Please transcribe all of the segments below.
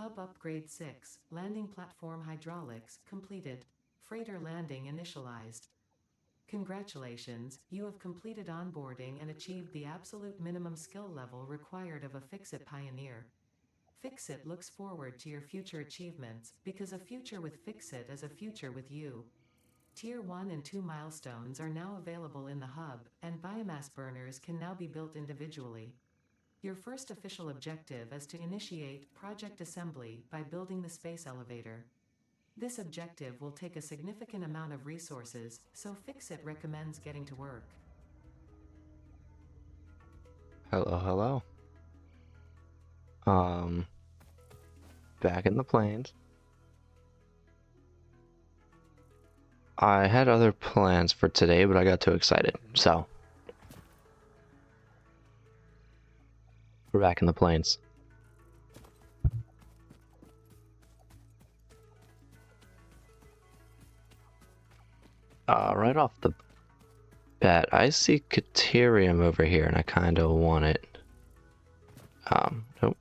Hub Upgrade 6, Landing Platform Hydraulics, completed. Freighter landing initialized. Congratulations, you have completed onboarding and achieved the absolute minimum skill level required of a Fix-It pioneer. Fix-It looks forward to your future achievements, because a future with Fix-It is a future with you. Tier 1 and 2 milestones are now available in the hub, and biomass burners can now be built individually. Your first official objective is to initiate project assembly by building the space elevator. This objective will take a significant amount of resources, so Fix-It recommends getting to work. Hello, hello. Back in the plains. I had other plans for today, but I got too excited, so we're back in the plains. Right off the bat, I see Caterium over here, and I kind of want it. Nope.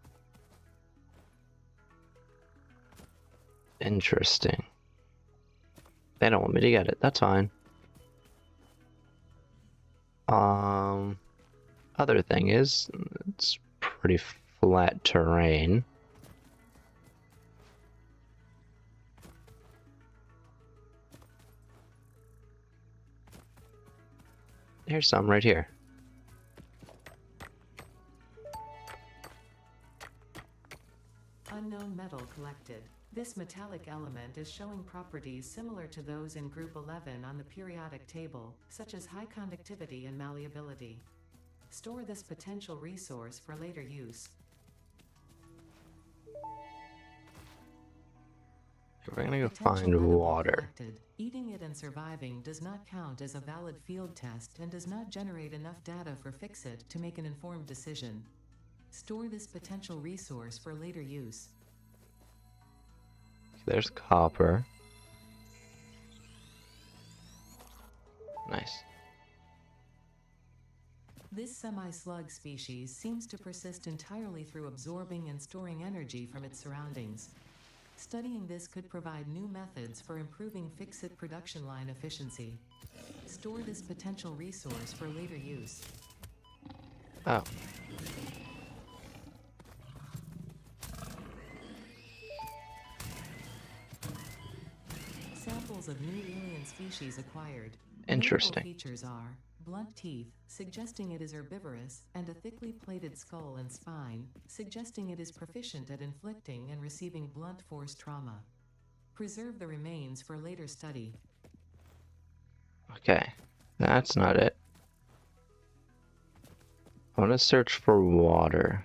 Interesting. They don't want me to get it. That's fine. Other thing is, it's pretty flat terrain. Here's some right here. Unknown metal collected. This metallic element is showing properties similar to those in Group 11 on the periodic table, such as high conductivity and malleability. Store this potential resource for later use. We're gonna go Potential find edible water. collected. Eating it and surviving does not count as a valid field test and does not generate enough data for Fix-It to make an informed decision. Store this potential resource for later use. There's copper. Nice. This semi-slug species seems to persist entirely through absorbing and storing energy from its surroundings. Studying this could provide new methods for improving Fix-It production line efficiency. Store this potential resource for later use. Oh. Samples of new alien species acquired. Interesting. Notable features are blunt teeth, suggesting it is herbivorous, and a thickly plated skull and spine, suggesting it is proficient at inflicting and receiving blunt force trauma. Preserve the remains for later study. Okay, that's not it. I want to search for water.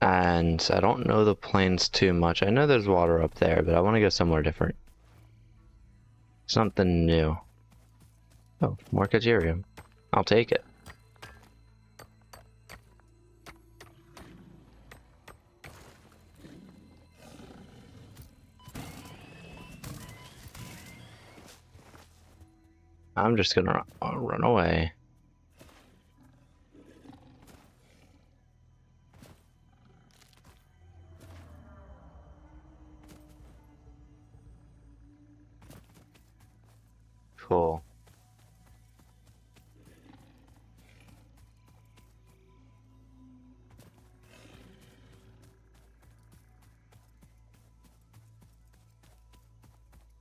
And I don't know the plains too much. I know there's water up there, but I want to go somewhere different. Something new. Oh, more Caterium. I'll take it. I'm just gonna run away. Cool.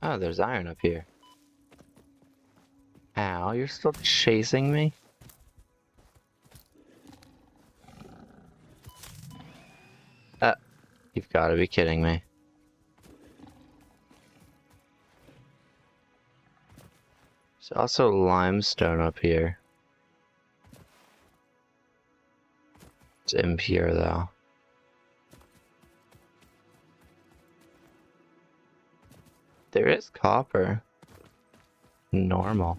Oh, there's iron up here. Ow, you're still chasing me? You've got to be kidding me. There's also limestone up here. It's impure though. There is copper. Normal.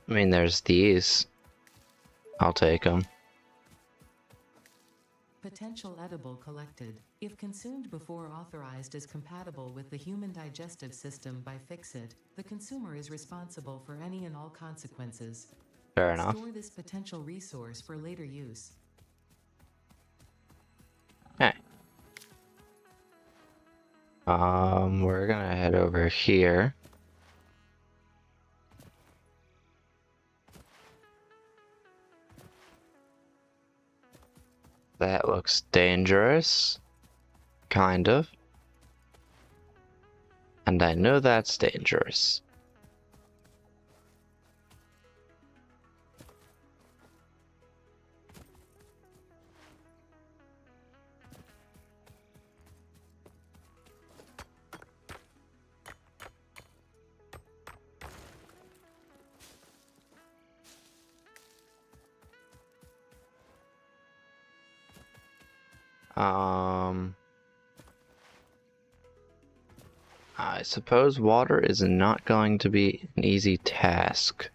I mean, there's these. I'll take them. Potential edible collected. If consumed before authorized as compatible with the human digestive system by Fixit, the consumer is responsible for any and all consequences. Fair enough. Store this potential resource for later use. Okay. We're gonna head over here. That looks dangerous. Kind of. And I know that's dangerous. I suppose water is not going to be an easy task.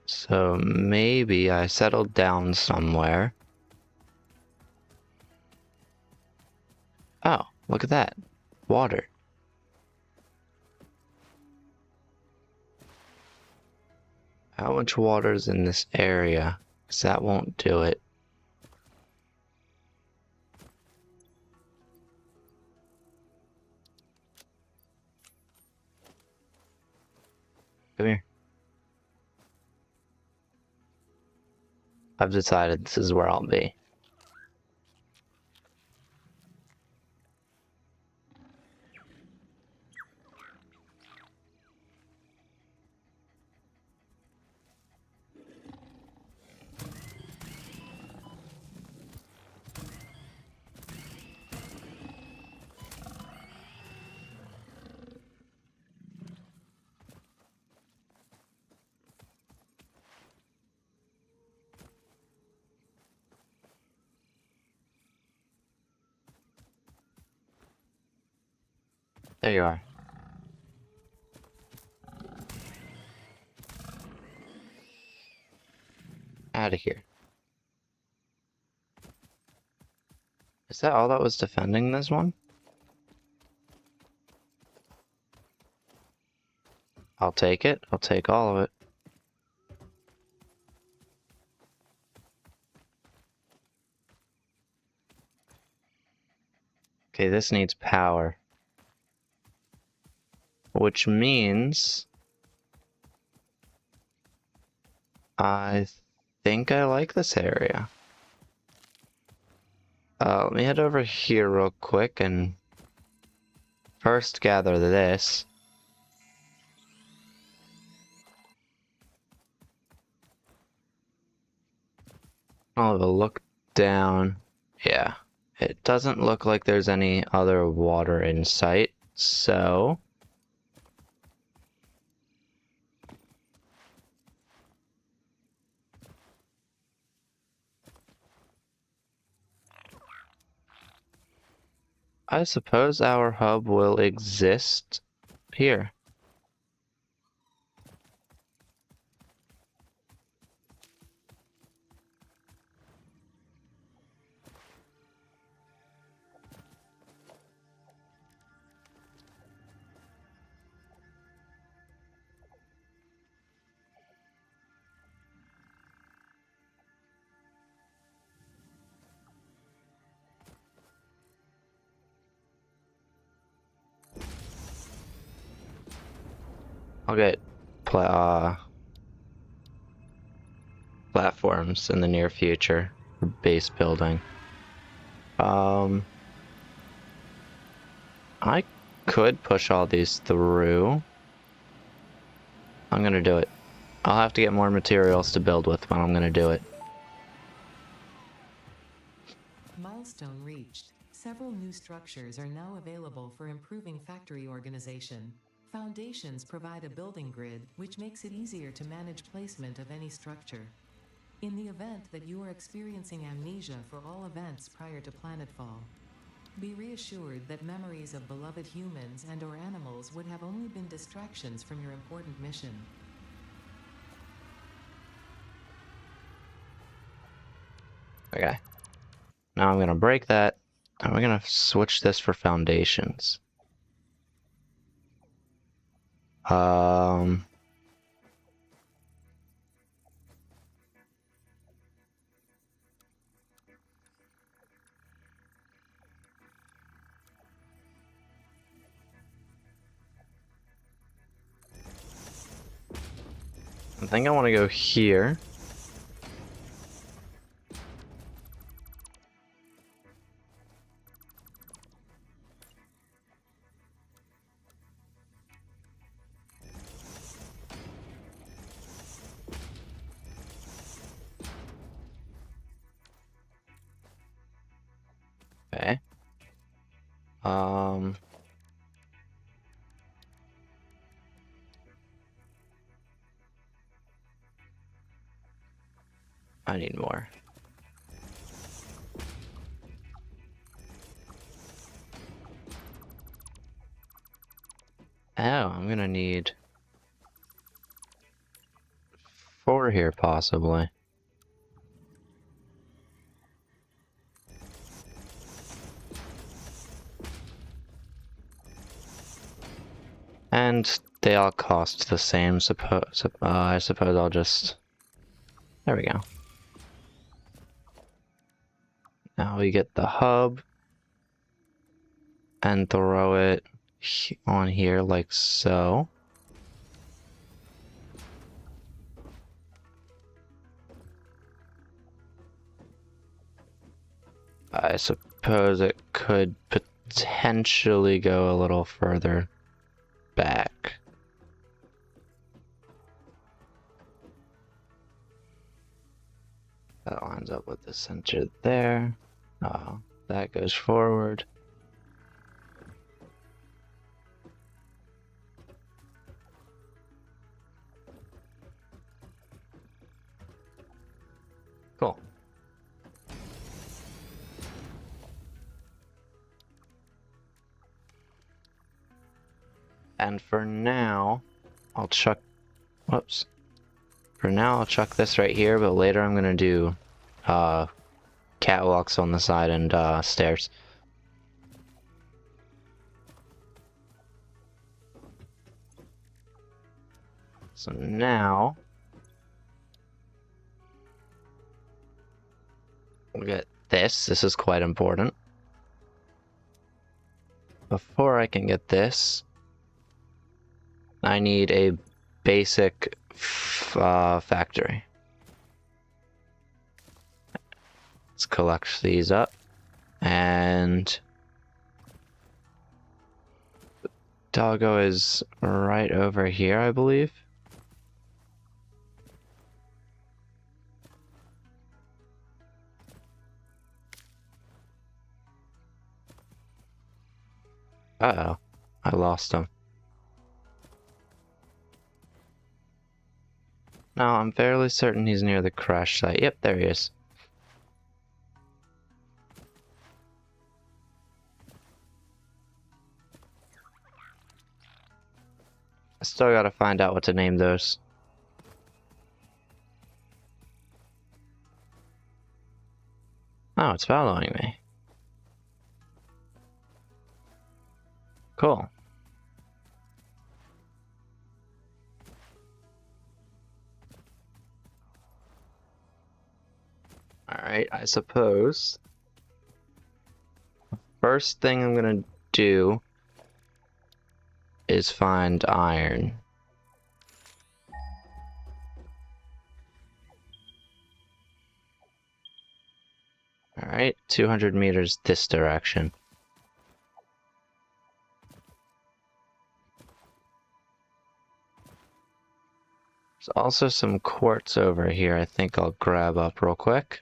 So maybe I settled down somewhere. Oh, look at that. Water. How much water is in this area? 'Cause that won't do it. Come here. I've decided this is where I'll be. There you are. Out of here. Is that all that was defending this one? I'll take it. I'll take all of it. Okay, this needs power. Which means I think I like this area. Let me head over here real quick and first gather this. I'll have a look down. Yeah, it doesn't look like there's any other water in sight, so I suppose our hub will exist here. I'll get platforms in the near future for base building. I could push all these through. I'm gonna do it. I'll have to get more materials to build with, but I'm gonna do it. Milestone reached. Several new structures are now available for improving factory organization. Foundations provide a building grid, which makes it easier to manage placement of any structure. In the event that you are experiencing amnesia for all events prior to planetfall, Be reassured that memories of beloved humans and/or animals would have only been distractions from your important mission. Okay. Now I'm gonna break that, and we're gonna switch this for foundations. I think I want to go here. Okay. I need more. Oh, I'm gonna need 4 here, possibly. And they all cost the same, I suppose I'll just... There we go. Now we get the hub. And throw it on here like so. I suppose it could potentially go a little further back. That lines up with the center there. That goes forward. Cool. And for now, I'll chuck... Whoops. For now, I'll chuck this right here, but later I'm gonna do catwalks on the side and stairs. So now we'll get this. This is quite important. Before I can get this, I need a basic factory. Let's collect these up, and doggo is right over here, I believe. Uh-oh, I lost him. No, I'm fairly certain he's near the crash site. Yep, there he is. I still gotta find out what to name those. Oh, it's following me. Cool. Alright, I suppose the first thing I'm gonna do is find iron. Alright, 200 meters this direction. There's also some quartz over here I think I'll grab up real quick.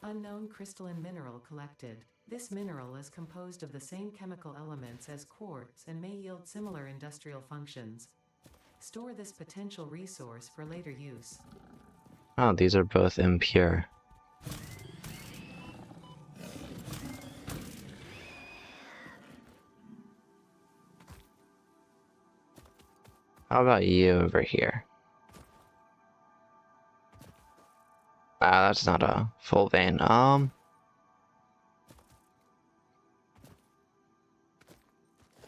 Unknown crystalline mineral collected. This mineral is composed of the same chemical elements as quartz and may yield similar industrial functions. Store this potential resource for later use. Oh, these are both impure. How about you over here? Ah, that's not a full vein. I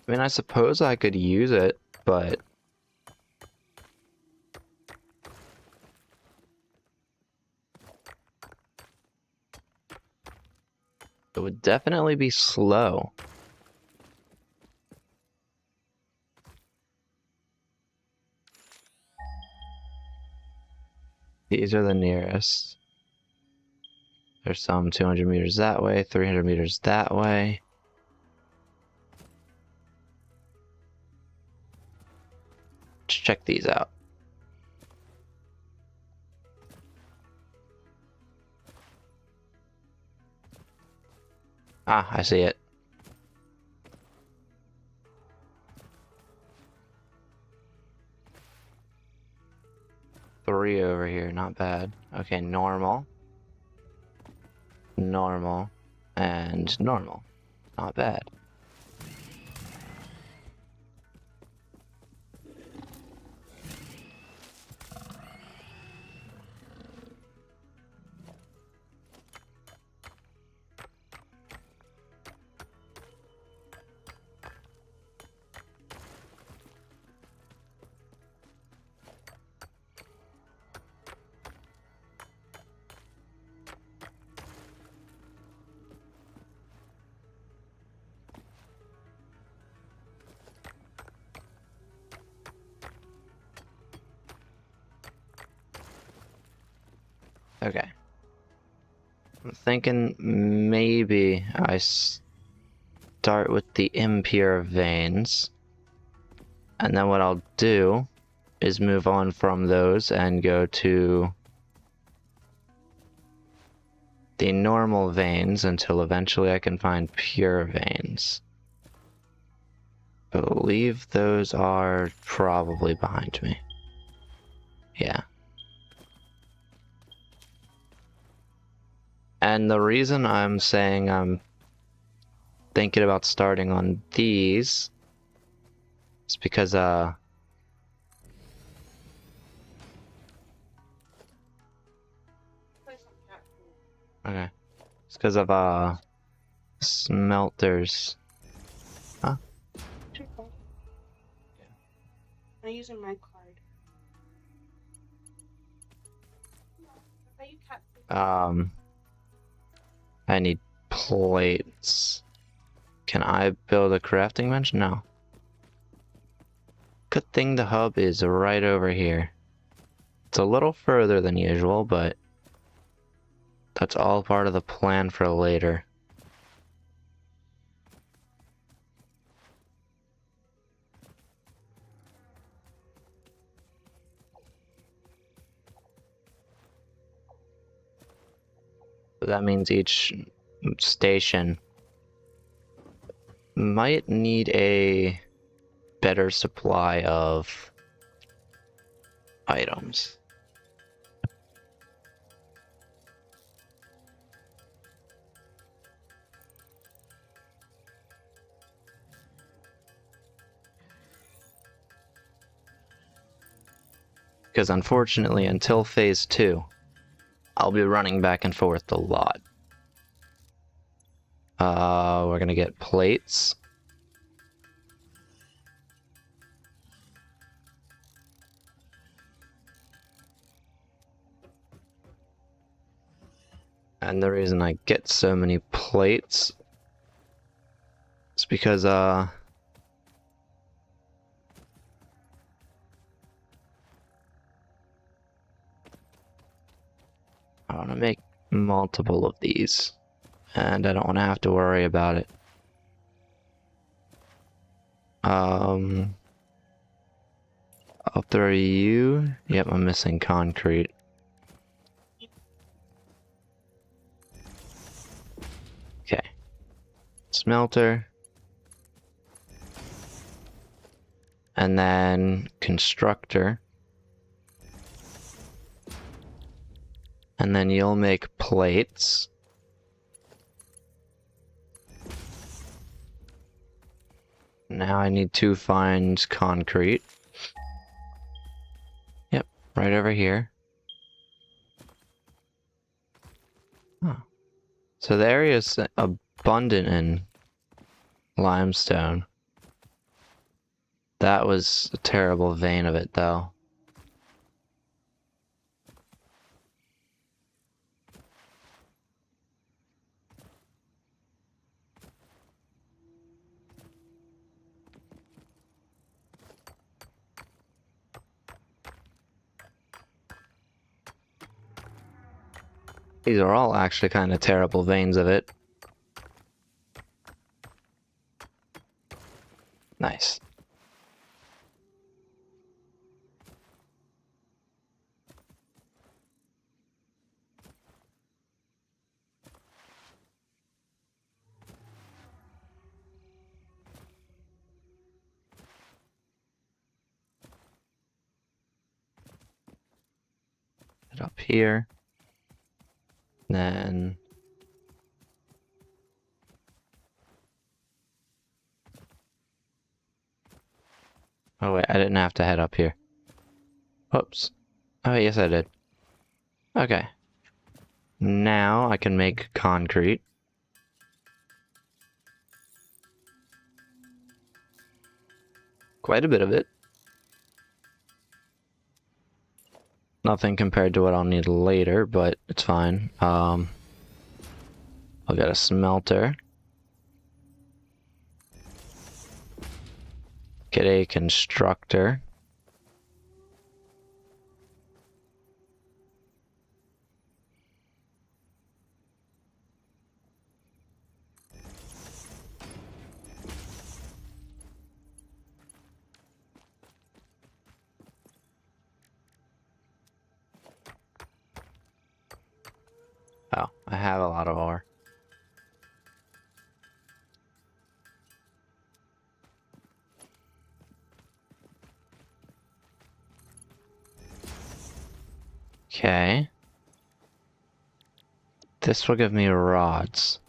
mean, I suppose I could use it, but it would definitely be slow. These are the nearest. There's some 200 meters that way, 300 meters that way. Let's check these out. Ah, I see it. Three over here, not bad. Okay, normal. Normal. And normal. Not bad. Okay. I'm thinking maybe I start with the impure veins. And then what I'll do is move on from those and go to the normal veins until eventually I can find pure veins. I believe those are probably behind me. Yeah. And the reason I'm saying I'm thinking about starting on these is because, okay. It's because of, smelters. Huh? I'm using my card. I need plates. Can I build a crafting bench? No. Good thing the hub is right over here. It's a little further than usual, but that's all part of the plan for later. That means each station might need a better supply of items. Because unfortunately, until phase 2, I'll be running back and forth a lot. We're gonna get plates. And the reason I get so many plates is because, I want to make multiple of these, and I don't want to have to worry about it. I'll throw you. Yep, I'm missing concrete. Okay. Smelter. And then constructor. And then you'll make plates. Now I need to find concrete. right over here. Huh. So the area is abundant in limestone. That was a terrible vein of it, though. These are all actually kind of terrible veins of it. Nice. It up here. Then oh wait, I didn't have to head up here. Whoops. Oh yes I did. Okay. Now I can make concrete. Quite a bit of it. Nothing compared to what I'll need later, but it's fine. I'll get a smelter. Get a constructor. Oh, I have a lot of ore. Okay. This will give me rods.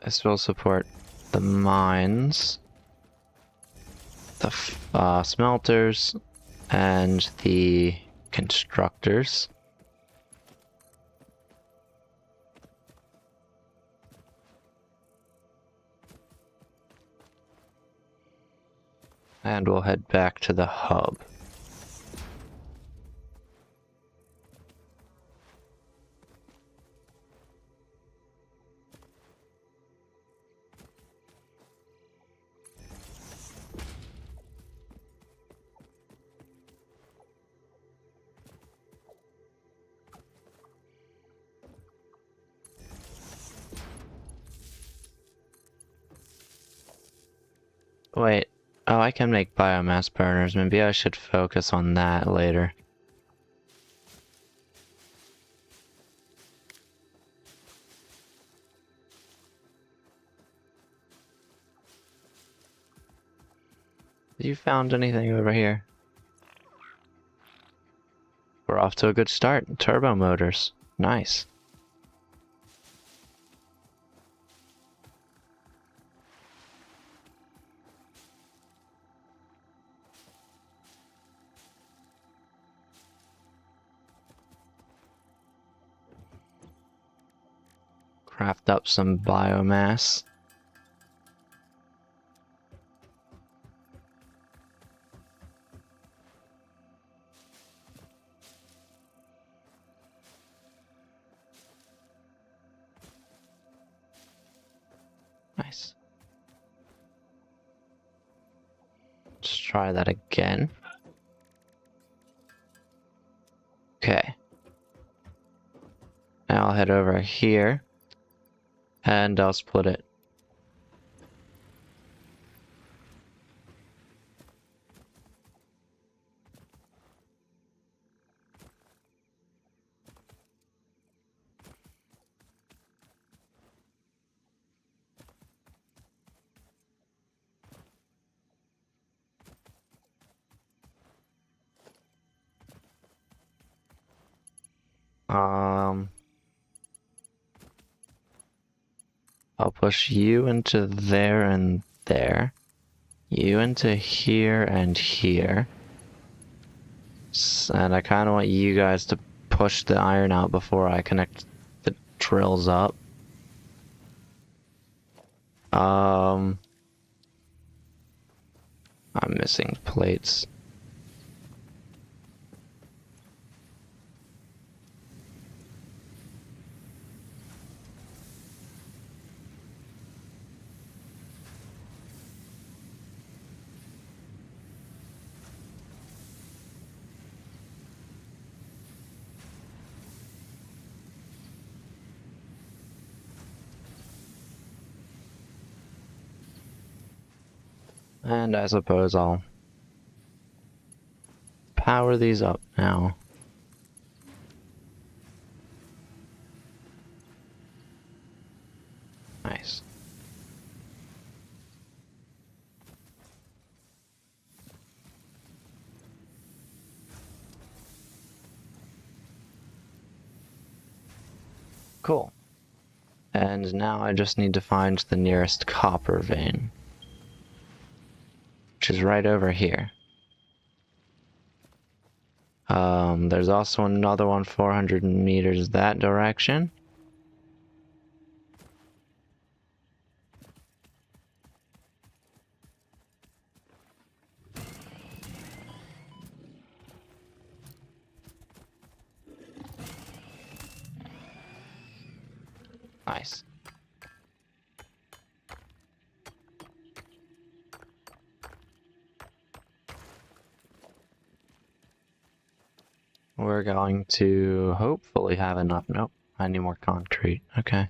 This will support the mines, the smelters, and the constructors. And we'll head back to the hub. Wait, oh, I can make biomass burners. Maybe I should focus on that later. Have you found anything over here? We're off to a good start. Turbo motors. Nice. Craft up some biomass. Nice. Let's try that again. Okay. Now I'll head over here and I'll split it. I'll push you into there and there. You into here and here. And I kind of want you guys to push the iron out before I connect the drills up. I'm missing plates. And I suppose I'll power these up now. Nice. Cool. And now I just need to find the nearest copper vein, which is right over here. There's also another one 400 meters that direction. Nice. We're going to hopefully have enough. Nope, I need more concrete. Okay.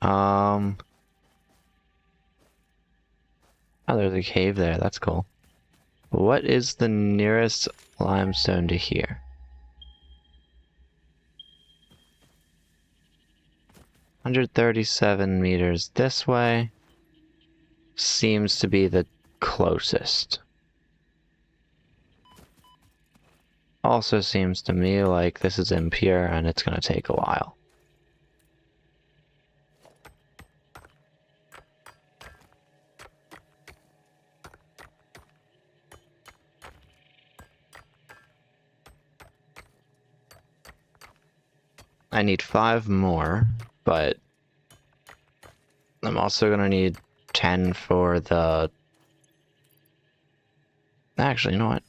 Oh, there's a cave there. That's cool. What is the nearest limestone to here? 137 meters this way. Seems to be the closest. Also seems to me like this is impure and it's going to take a while. I need 5 more, but I'm also going to need 10 for the... Actually, you know what?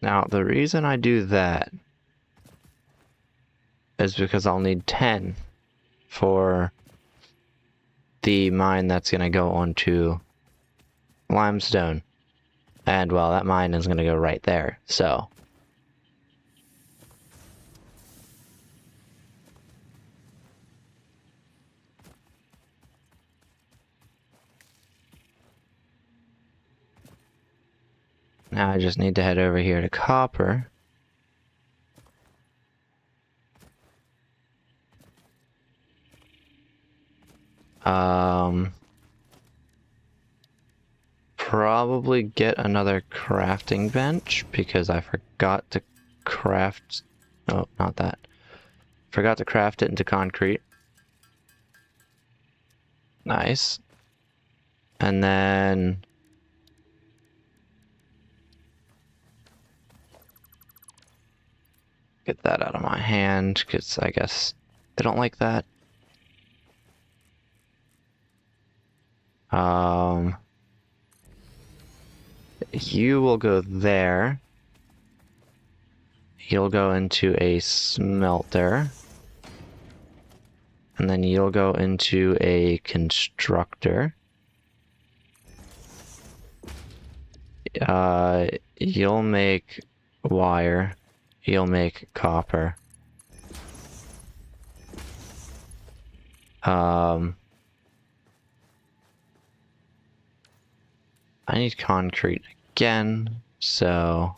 Now, the reason I do that is because I'll need 10 for the mine that's going to go onto limestone. And, well, that mine is going to go right there, so... Now I just need to head over here to copper. Probably get another crafting bench because I forgot to craft... Oh, not that. Forgot to craft it into concrete. Nice. And then... Get that out of my hand, because I guess they don't like that. You will go there. You'll go into a smelter. And then you'll go into a constructor. You'll make wire. You'll make copper. I need concrete again, so...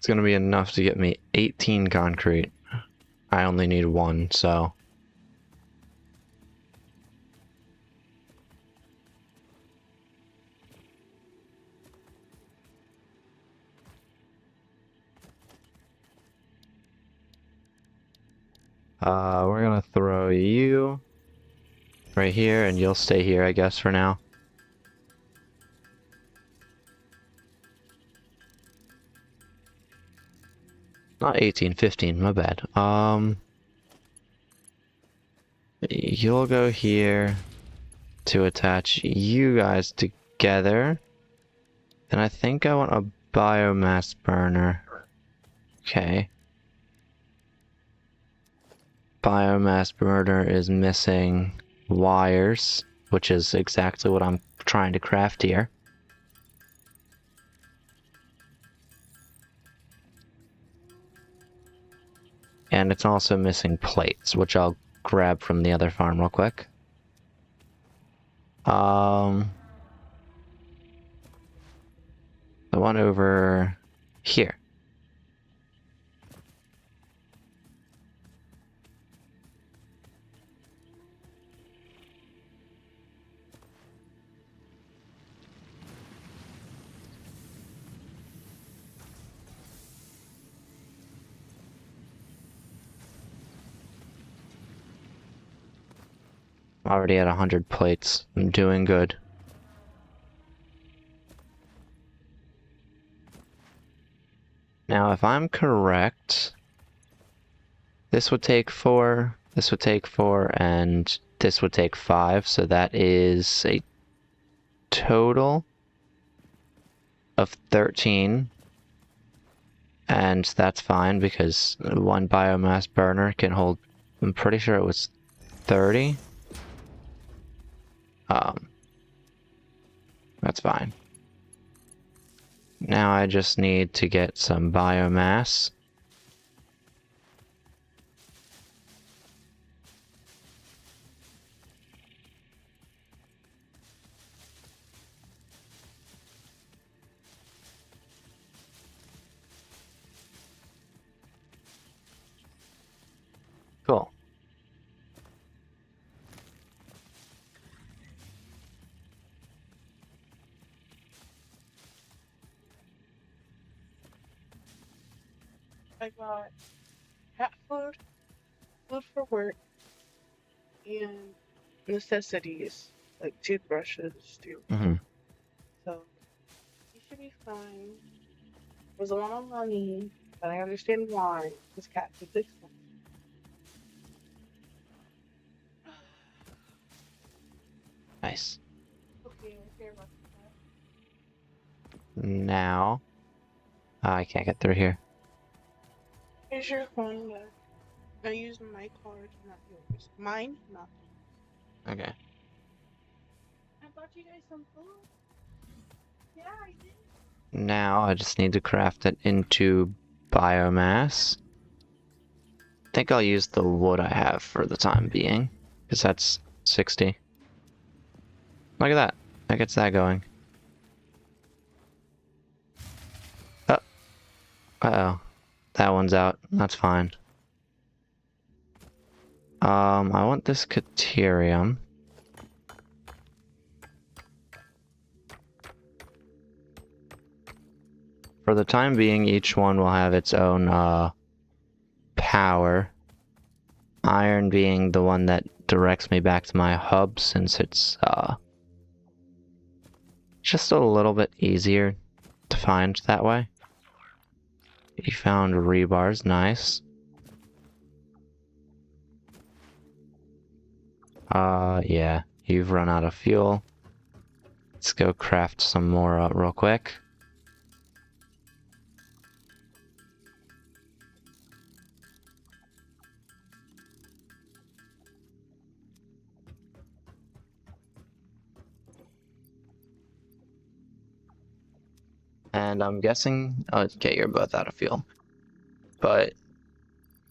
It's gonna be enough to get me 18 concrete. I only need 1, so... we're gonna throw you right here, and you'll stay here, I guess, for now. Not 18, 15, my bad. You'll go here to attach you guys together. And I think I want a biomass burner. Okay. Biomass burner is missing wires, which is exactly what I'm trying to craft here. And it's also missing plates, which I'll grab from the other farm real quick. The one over here. I'm already at 100 plates. I'm doing good. Now, if I'm correct, this would take 4, this would take 4, and this would take 5, so that is a total of 13. And that's fine because one biomass burner can hold, I'm pretty sure it was 30. That's fine. Now I just need to get some biomass. Cool. I got cat food, food for work, and necessities like toothbrushes too. Mm-hmm. So you should be fine. It was a lot of money, but I understand why. Because cat food's expensive. Nice. Okay, okay, about that. Now, I can't get through here. Here's your phone back. I used my card, not yours. Mine, not yours. Okay. I bought you guys some food. Yeah, I did. Now I just need to craft it into biomass. I think I'll use the wood I have for the time being, because that's 60. Look at that. That gets that going. Oh. Uh-oh. That one's out. That's fine. I want this Caterium. For the time being, each one will have its own, power. Iron being the one that directs me back to my hub, since it's, just a little bit easier to find that way. You found rebars, nice. Yeah, you've run out of fuel. Let's go craft some more real quick. And I'm guessing, okay, you're both out of fuel. But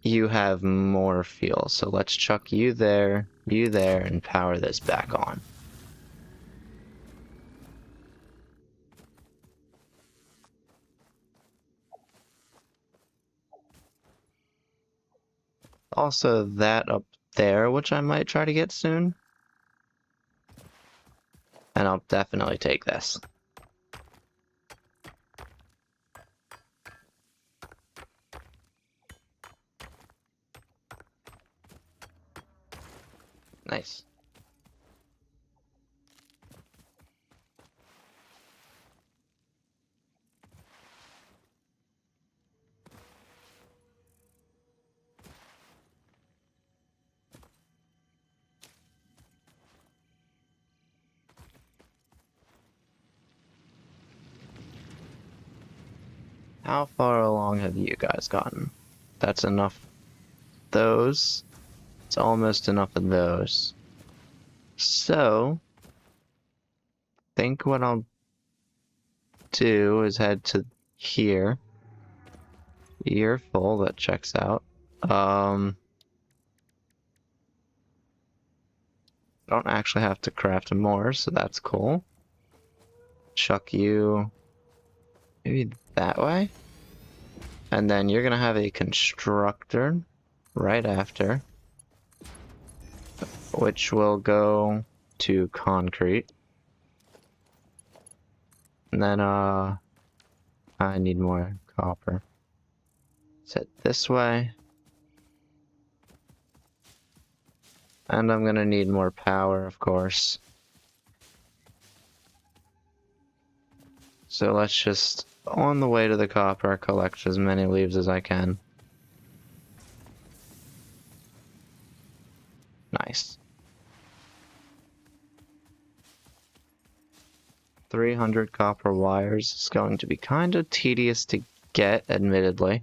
you have more fuel, so let's chuck you there, and power this back on. Also that up there, which I might try to get soon. And I'll definitely take this. Nice. How far along have you guys gotten? That's enough. Those. It's almost enough of those. So, I think what I'll do is head to here. You're full, that checks out. Don't actually have to craft more, so that's cool. Chuck you maybe that way. And then you're gonna have a constructor right after, which will go to concrete. And then I need more copper. Set this way. And I'm gonna need more power, of course. So let's just, on the way to the copper, collect as many leaves as I can. Nice. 300 copper wires is going to be kind of tedious to get, admittedly.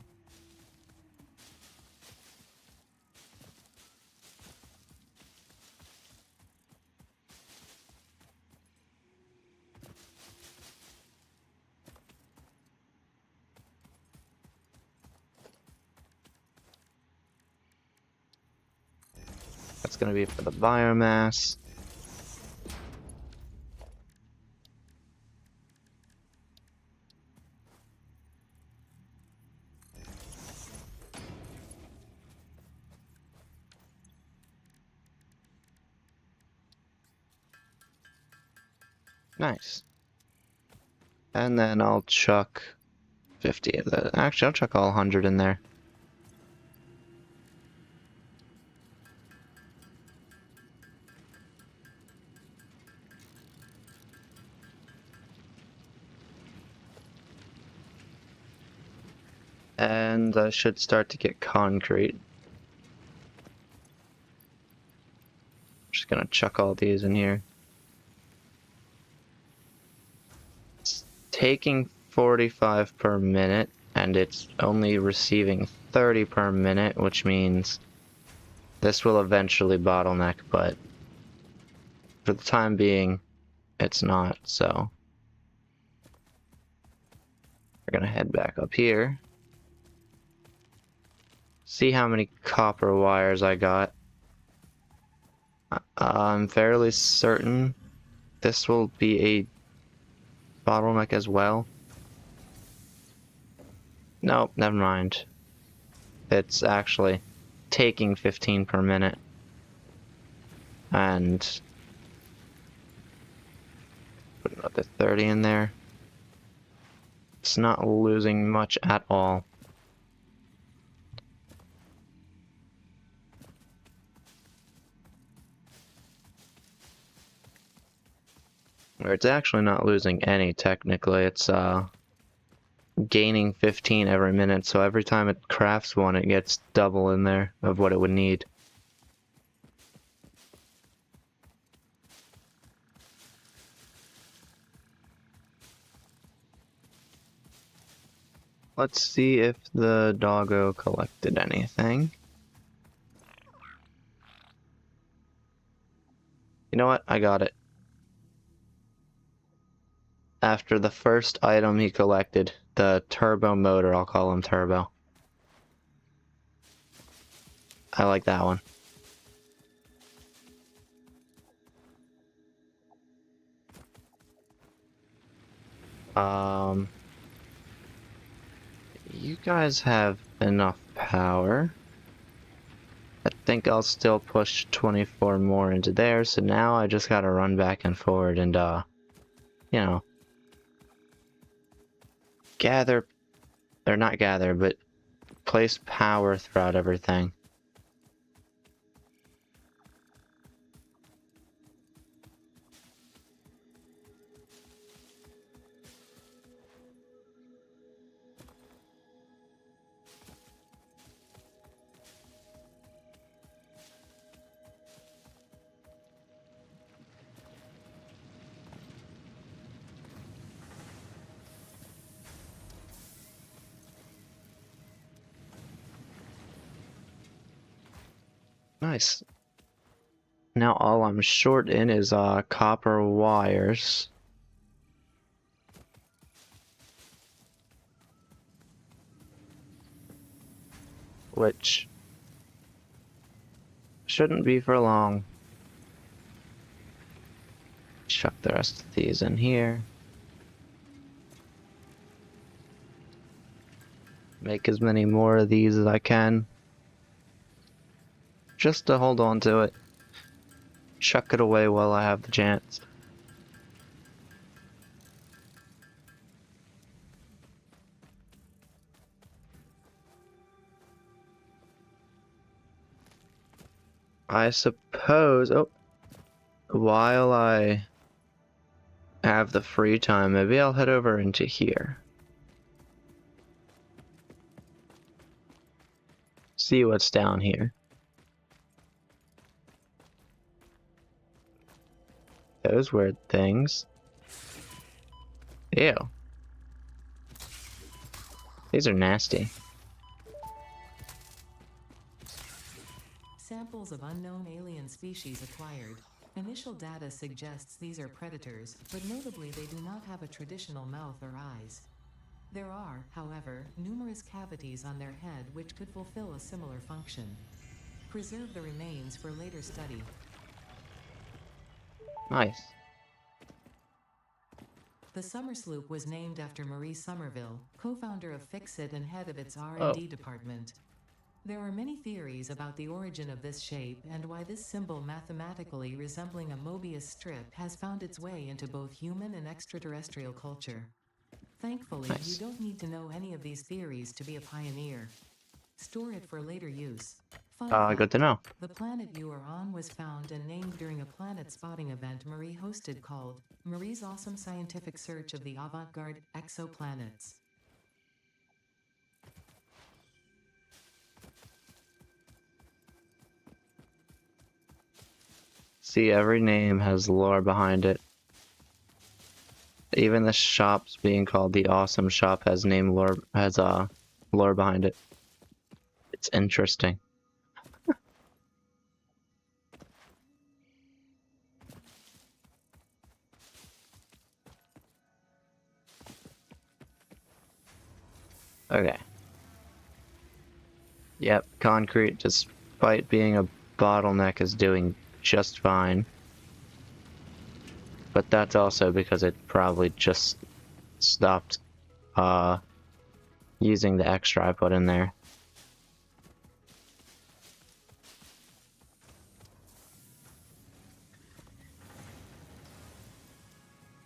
That's going to be for the biomass. Nice. And then I'll chuck 50 of those. Actually, I'll chuck all 100 in there. And I should start to get concrete. Just gonna chuck all these in here. It's taking 45 per minute, and it's only receiving 30 per minute, which means this will eventually bottleneck, but for the time being, it's not, so we're gonna head back up here. See how many copper wires I got. I'm fairly certain this will be a bottleneck as well. Nope, never mind. It's actually taking 15 per minute. And put another 30 in there. It's not losing much at all. Or it's actually not losing any, technically. It's gaining 15 every minute, so every time it crafts one, it gets double in there of what it would need. Let's see if the doggo collected anything. You know what? I got it. After the first item he collected, the turbo motor, I'll call him Turbo. I like that one. You guys have enough power. I think I'll still push 24 more into there, so now I just gotta run back and forward and, you know, gather, or not gather, but place power throughout everything. Nice. Now all I'm short in is copper wires. Which shouldn't be for long. Chuck the rest of these in here. Make as many more of these as I can. Just to hold on to it. Chuck it away while I have the chance. I suppose, while I have the free time, maybe I'll head over into here. See what's down here. Those weird things. Ew. These are nasty. Samples of unknown alien species acquired. Initial data suggests these are predators, but notably they do not have a traditional mouth or eyes. There are, however, numerous cavities on their head which could fulfill a similar function. Preserve the remains for later study. Nice. The Summer Sloop was named after Marie Somerville, co-founder of Fixit and head of its R&D department. There are many theories about the origin of this shape and why this symbol mathematically resembling a Mobius strip has found its way into both human and extraterrestrial culture. Thankfully, Nice. you don't need to know any of these theories to be a pioneer. Store it for later use. Fun Good fact, to know. the planet you are on was found and named during a planet spotting event Marie hosted called Marie's Awesome Scientific Search of the Avant-Garde Exoplanets. See, every name has lore behind it. Even the shop's being called the Awesome Shop has lore behind it. It's interesting. Okay. Yep, concrete, despite being a bottleneck, is doing just fine. But that's also because it probably just stopped using the extra I put in there.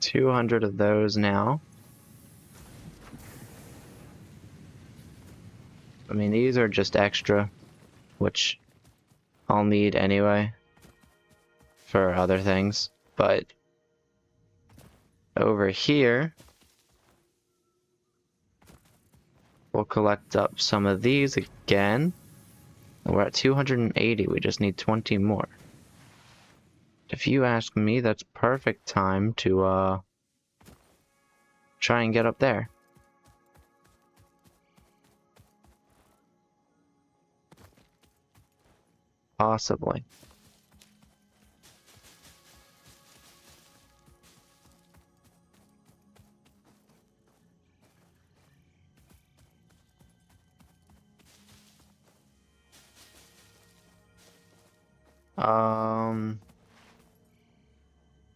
$200 of those now. I mean, these are just extra, which I'll need anyway for other things, but over here we'll collect up some of these again. We're at 280, we just need 20 more. If you ask me, that's perfect time to try and get up there. Possibly.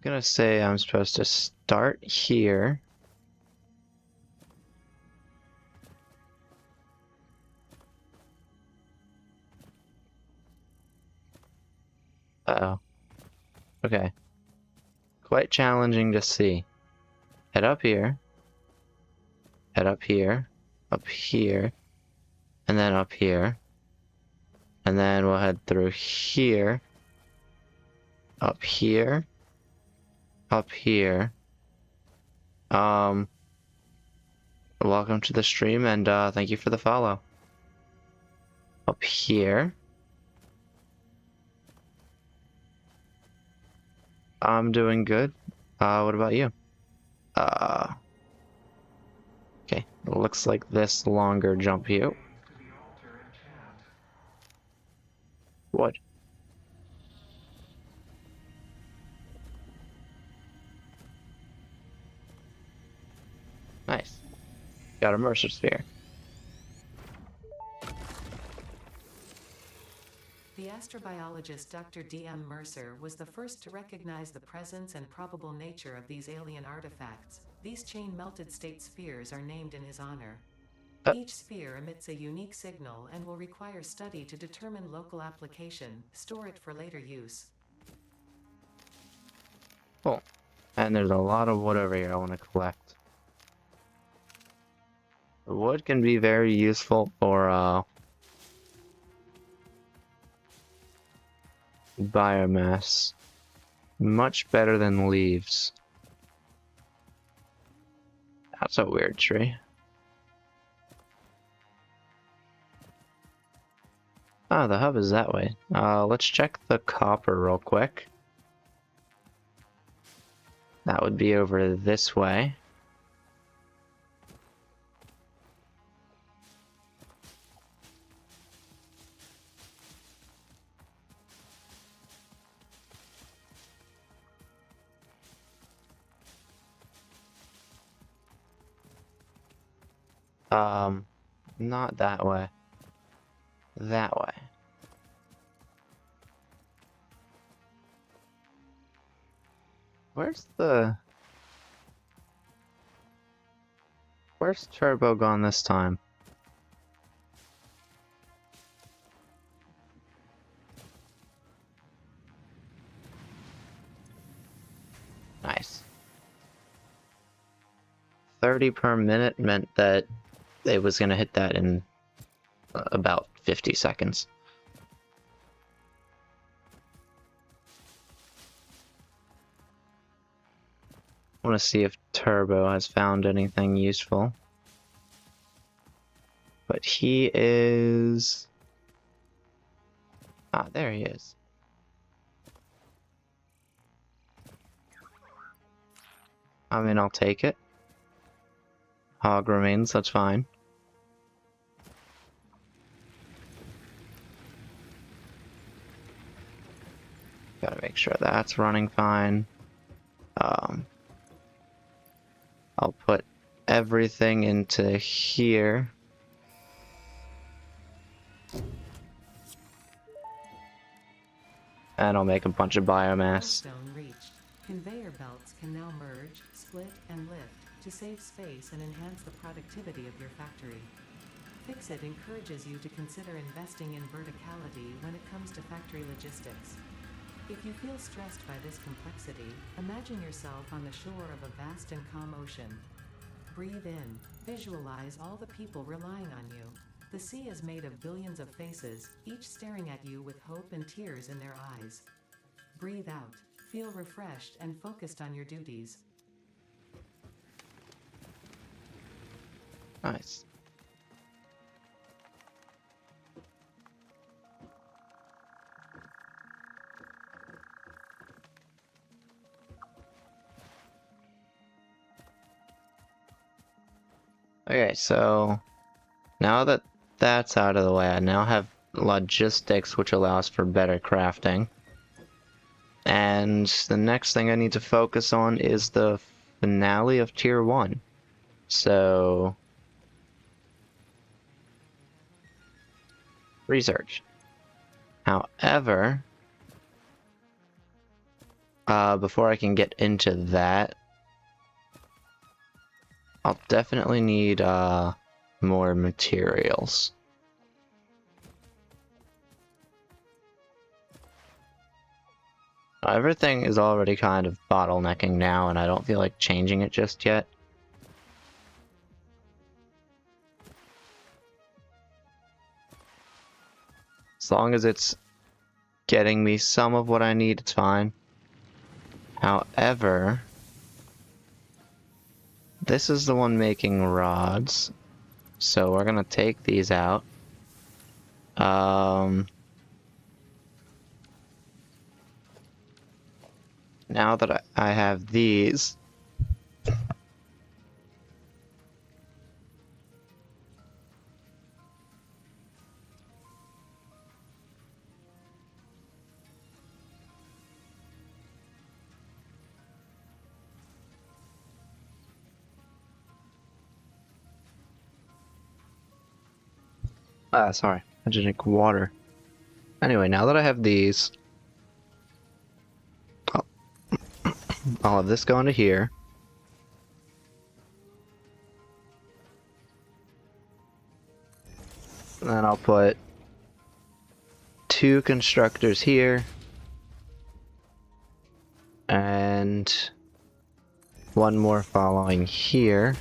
Gonna say I'm supposed to start here. Uh-oh. Okay. Quite challenging to see. Head up here. Head up here. Up here. And then up here. And then we'll head through here. Up here. Up here. Welcome to the stream, and thank you for the follow. Up here. I'm doing good. What about you? Okay, looks like this longer jump here. What? Nice. Got a Mercer Sphere. The astrobiologist Dr. D.M. Mercer was the first to recognize the presence and probable nature of these alien artifacts. These chain-melted state spheres are named in his honor. Each sphere emits a unique signal and will require study to determine local application, store it for later use. Cool. And there's a lot of wood over here I want to collect. The wood can be very useful for, biomass. Much better than leaves. That's a weird tree. Ah, the hub is that way. Let's check the copper real quick. That would be over this way. Not that way. That way. Where's Turbo gone this time? Nice. 30 per minute meant that it was gonna hit that in about 50 seconds. I want to see if Turbo has found anything useful. But he is... Ah, there he is. I mean, I'll take it. Hog remains, that's fine. Gotta make sure that's running fine. I'll put everything into here. And I'll make a bunch of biomass. Milestone reached. Conveyor belts can now merge, split, and lift to save space and enhance the productivity of your factory. Fixit encourages you to consider investing in verticality when it comes to factory logistics. If you feel stressed by this complexity, imagine yourself on the shore of a vast and calm ocean. Breathe in. Visualize all the people relying on you. The sea is made of billions of faces, each staring at you with hope and tears in their eyes. Breathe out. Feel refreshed and focused on your duties. Nice. Okay, so now that that's out of the way, I now have logistics, which allows for better crafting. And the next thing I need to focus on is the finale of Tier 1. So... research. However... before I can get into that... I'll definitely need, more materials. Everything is already kind of bottlenecking now, and I don't feel like changing it just yet. As long as it's getting me some of what I need, it's fine. However, this is the one making rods, so we're gonna take these out. Now that I have these, sorry, I just drink water. Anyway, now that I have these, I'll have this go into here. And then I'll put 2 constructors here. And 1 more following here.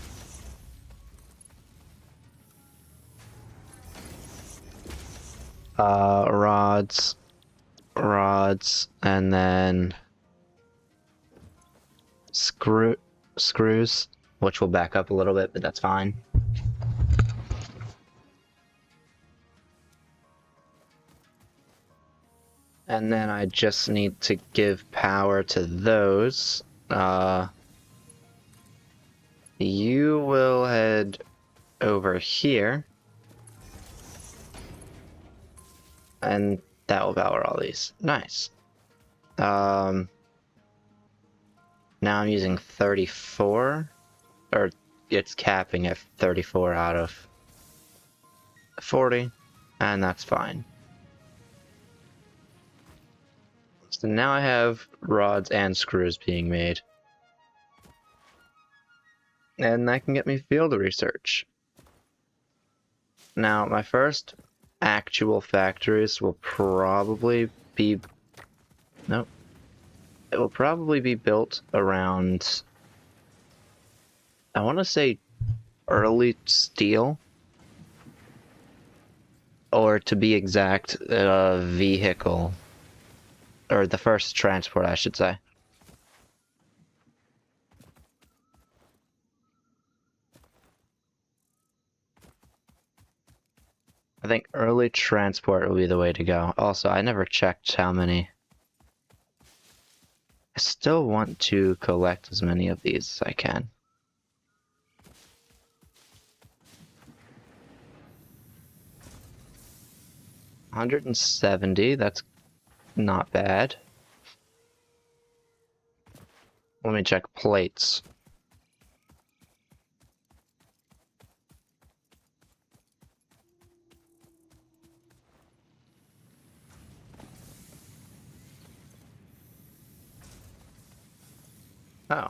Rods, and then screws, which will back up a little bit, but that's fine. And then I just need to give power to those. You will head over here. And that will power all these. Nice. Now I'm using 34, or it's capping at 34 out of 40, and that's fine. So now I have rods and screws being made. And that can get me field research. Now, my first actual factories will probably be... Nope. It will probably be built around... I want to say early steel. Or to be exact, vehicle. Or the first transport, I should say. I think early transport will be the way to go. Also, I never checked how many. I still want to collect as many of these as I can. $170, that's not bad. Let me check plates. Oh.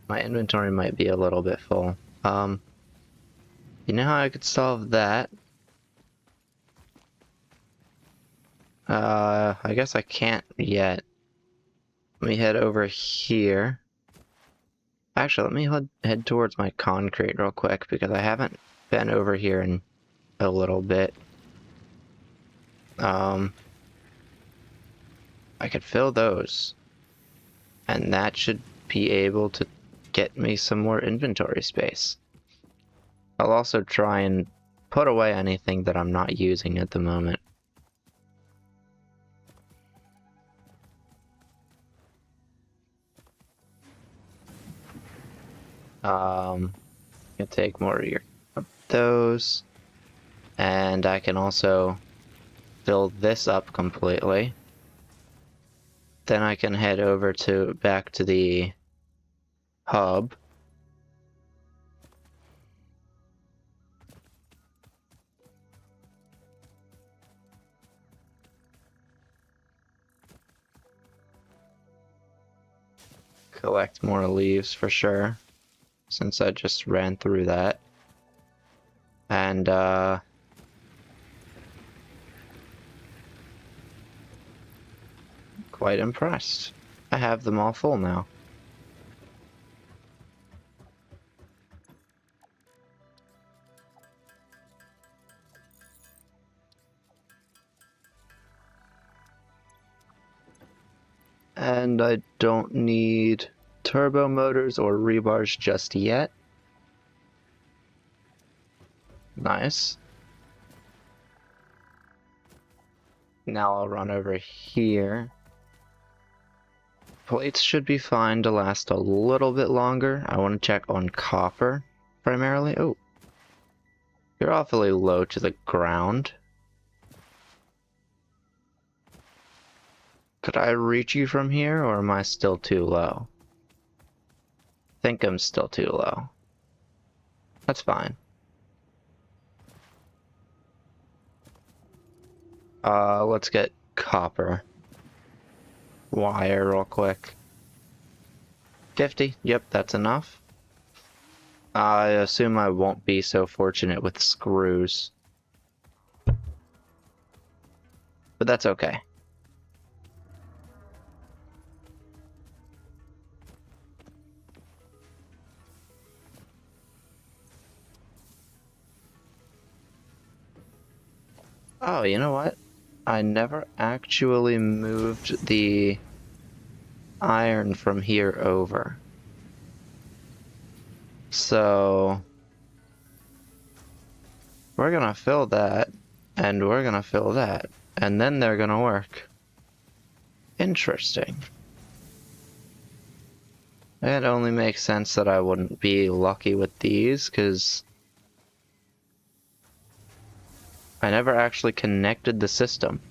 My inventory might be a little bit full. You know how I could solve that? I guess I can't yet. Let me head over here. Actually, let me head towards my concrete real quick, because I haven't been over here in a little bit. I could fill those. And that should be able to get me some more inventory space. I'll also try and put away anything that I'm not using at the moment. Can take more of those, and I can also fill this up completely. Then I can head over to back to the hub. Collect more leaves for sure, since I just ran through that. And quite impressed. I have them all full now. And I don't need turbo motors or rebars just yet. Nice. Now I'll run over here. Plates should be fine to last a little bit longer. I want to check on copper primarily. Oh, you're awfully low to the ground. Could I reach you from here, or am I still too low? I think I'm still too low. That's fine. Let's get copper wire real quick. 50, yep, that's enough. I assume I won't be so fortunate with screws. But that's okay. Oh, you know what? I never actually moved the iron from here over. So we're gonna fill that, and we're gonna fill that, and then they're gonna work. Interesting. It only makes sense that I wouldn't be lucky with these, because I never actually connected the system.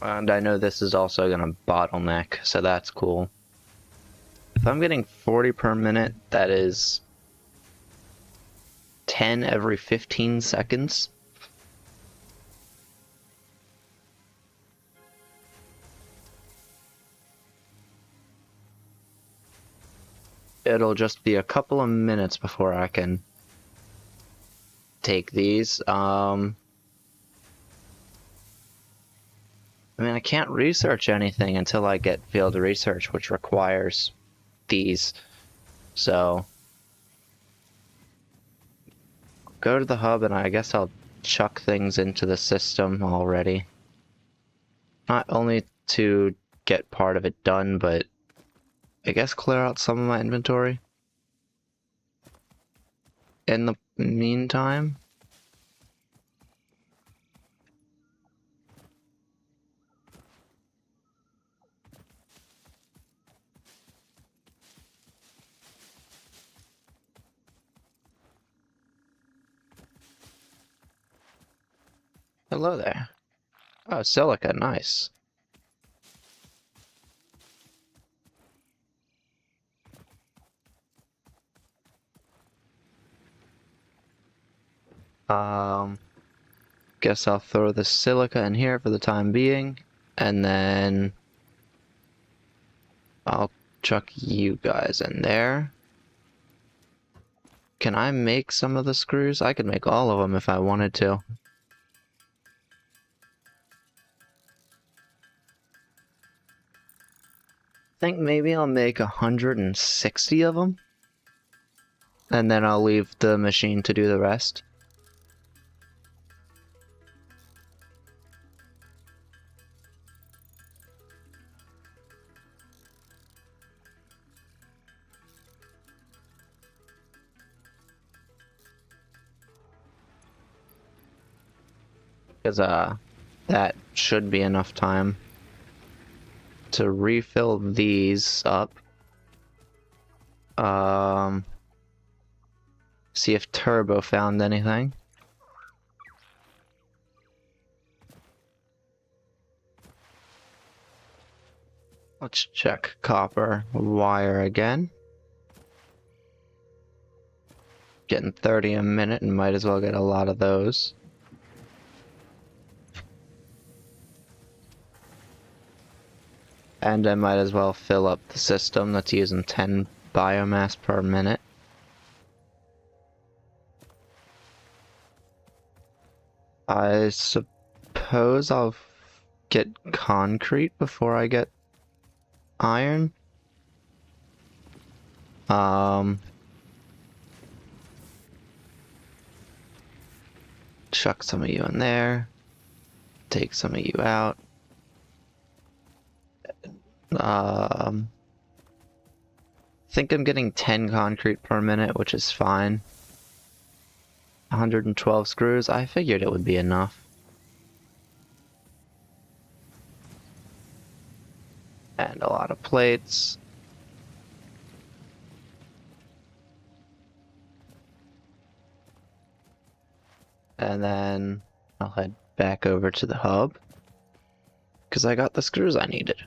And I know this is also going to bottleneck, so that's cool. If I'm getting 40 per minute, that is 10 every 15 seconds. It'll just be a couple of minutes before I can take these. I mean, I can't research anything until I get field research, which requires these. So, go to the hub, and I guess I'll chuck things into the system already. Not only to get part of it done, but I guess clear out some of my inventory. In the meantime, hello there. Oh, silica, nice. Guess I'll throw the silica in here for the time being, and then I'll chuck you guys in there. Can I make some of the screws? I could make all of them if I wanted to. I think maybe I'll make 160 of them, and then I'll leave the machine to do the rest. Because that should be enough time to refill these up. See if Turbo found anything. Let's check copper wire again. Getting 30 a minute, and might as well get a lot of those. And I might as well fill up the system that's using 10 biomass per minute. I suppose I'll get concrete before I get iron. Chuck some of you in there. Take some of you out. I think I'm getting 10 concrete per minute, which is fine. 112 screws. I figured it would be enough. And a lot of plates. And then I'll head back over to the hub, because I got the screws I needed.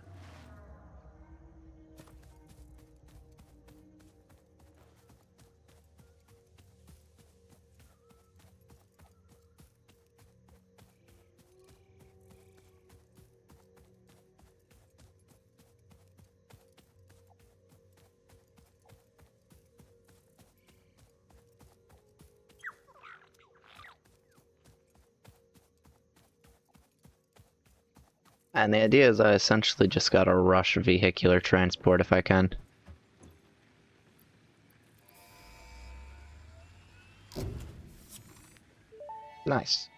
And the idea is I essentially just gotta rush vehicular transport if I can. Nice.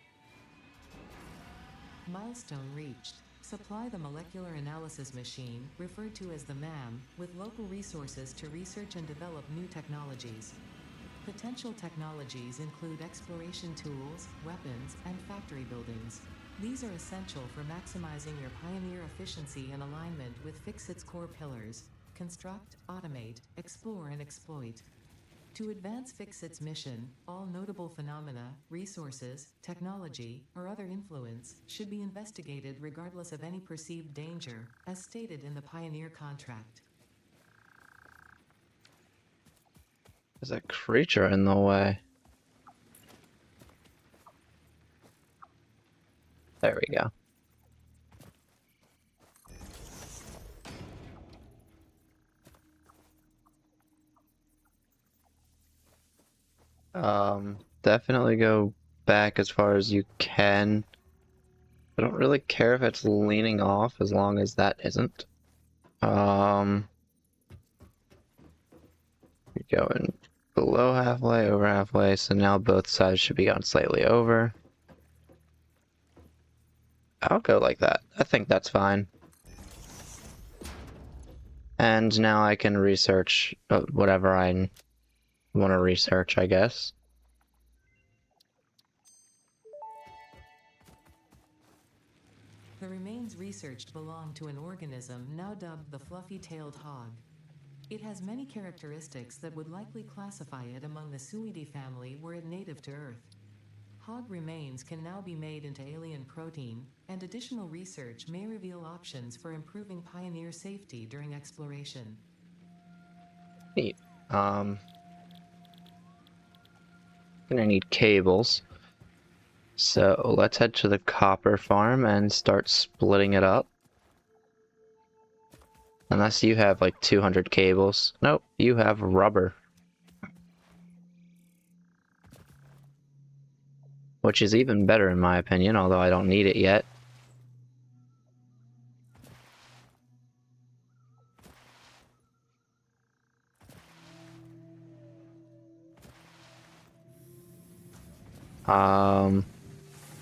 Milestone reached. Supply the molecular analysis machine, referred to as the MAM, with local resources to research and develop new technologies. Potential technologies include exploration tools, weapons, and factory buildings. These are essential for maximizing your Pioneer efficiency and alignment with Fixit's core pillars: construct, automate, explore, and exploit. To advance Fixit's mission, all notable phenomena, resources, technology, or other influence should be investigated regardless of any perceived danger, as stated in the Pioneer contract. There's a creature in the way. There we go. Definitely go back as far as you can. I don't really care if it's leaning off as long as that isn't. You're going below halfway, over halfway, so now both sides should be going slightly over. I'll go like that. I think that's fine. And now I can research whatever I want to research, I guess. The remains researched belong to an organism now dubbed the fluffy-tailed hog. It has many characteristics that would likely classify it among the Suidae family were it native to Earth. Hog remains can now be made into alien protein, and additional research may reveal options for improving Pioneer safety during exploration. Neat. Gonna need cables. So let's head to the copper farm and start splitting it up. Unless you have like 200 cables. Nope, you have rubber. Which is even better in my opinion, although I don't need it yet.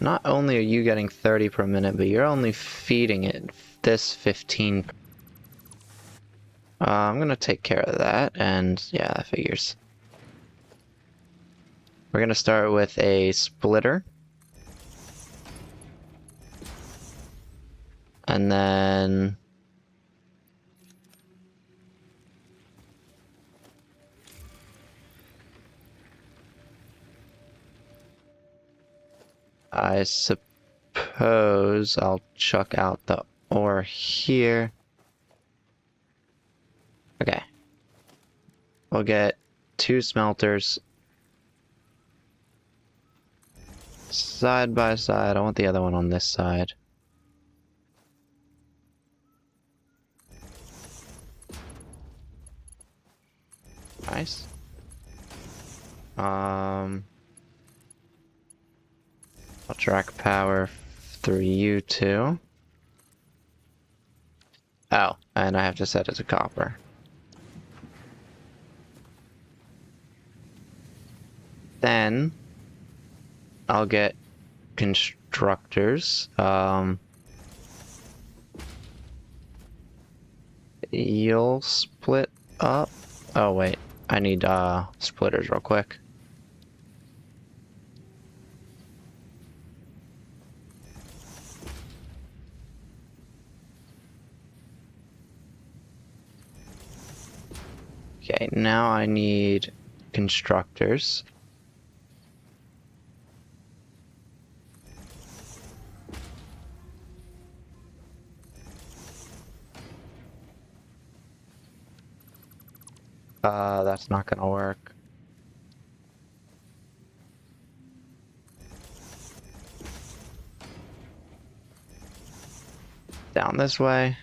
Not only are you getting 30 per minute, but you're only feeding it this 15. I'm gonna take care of that, and yeah, that figures. We're gonna start with a splitter. And then I suppose I'll chuck out the ore here. Okay. We'll get 2 smelters side by side. I want the other one on this side. Nice. I'll track power through you two. Oh, and I have to set it to copper. Then I'll get constructors. You'll split up. Oh wait, I need splitters real quick. Okay, now I need constructors. That's not gonna work. Down this way.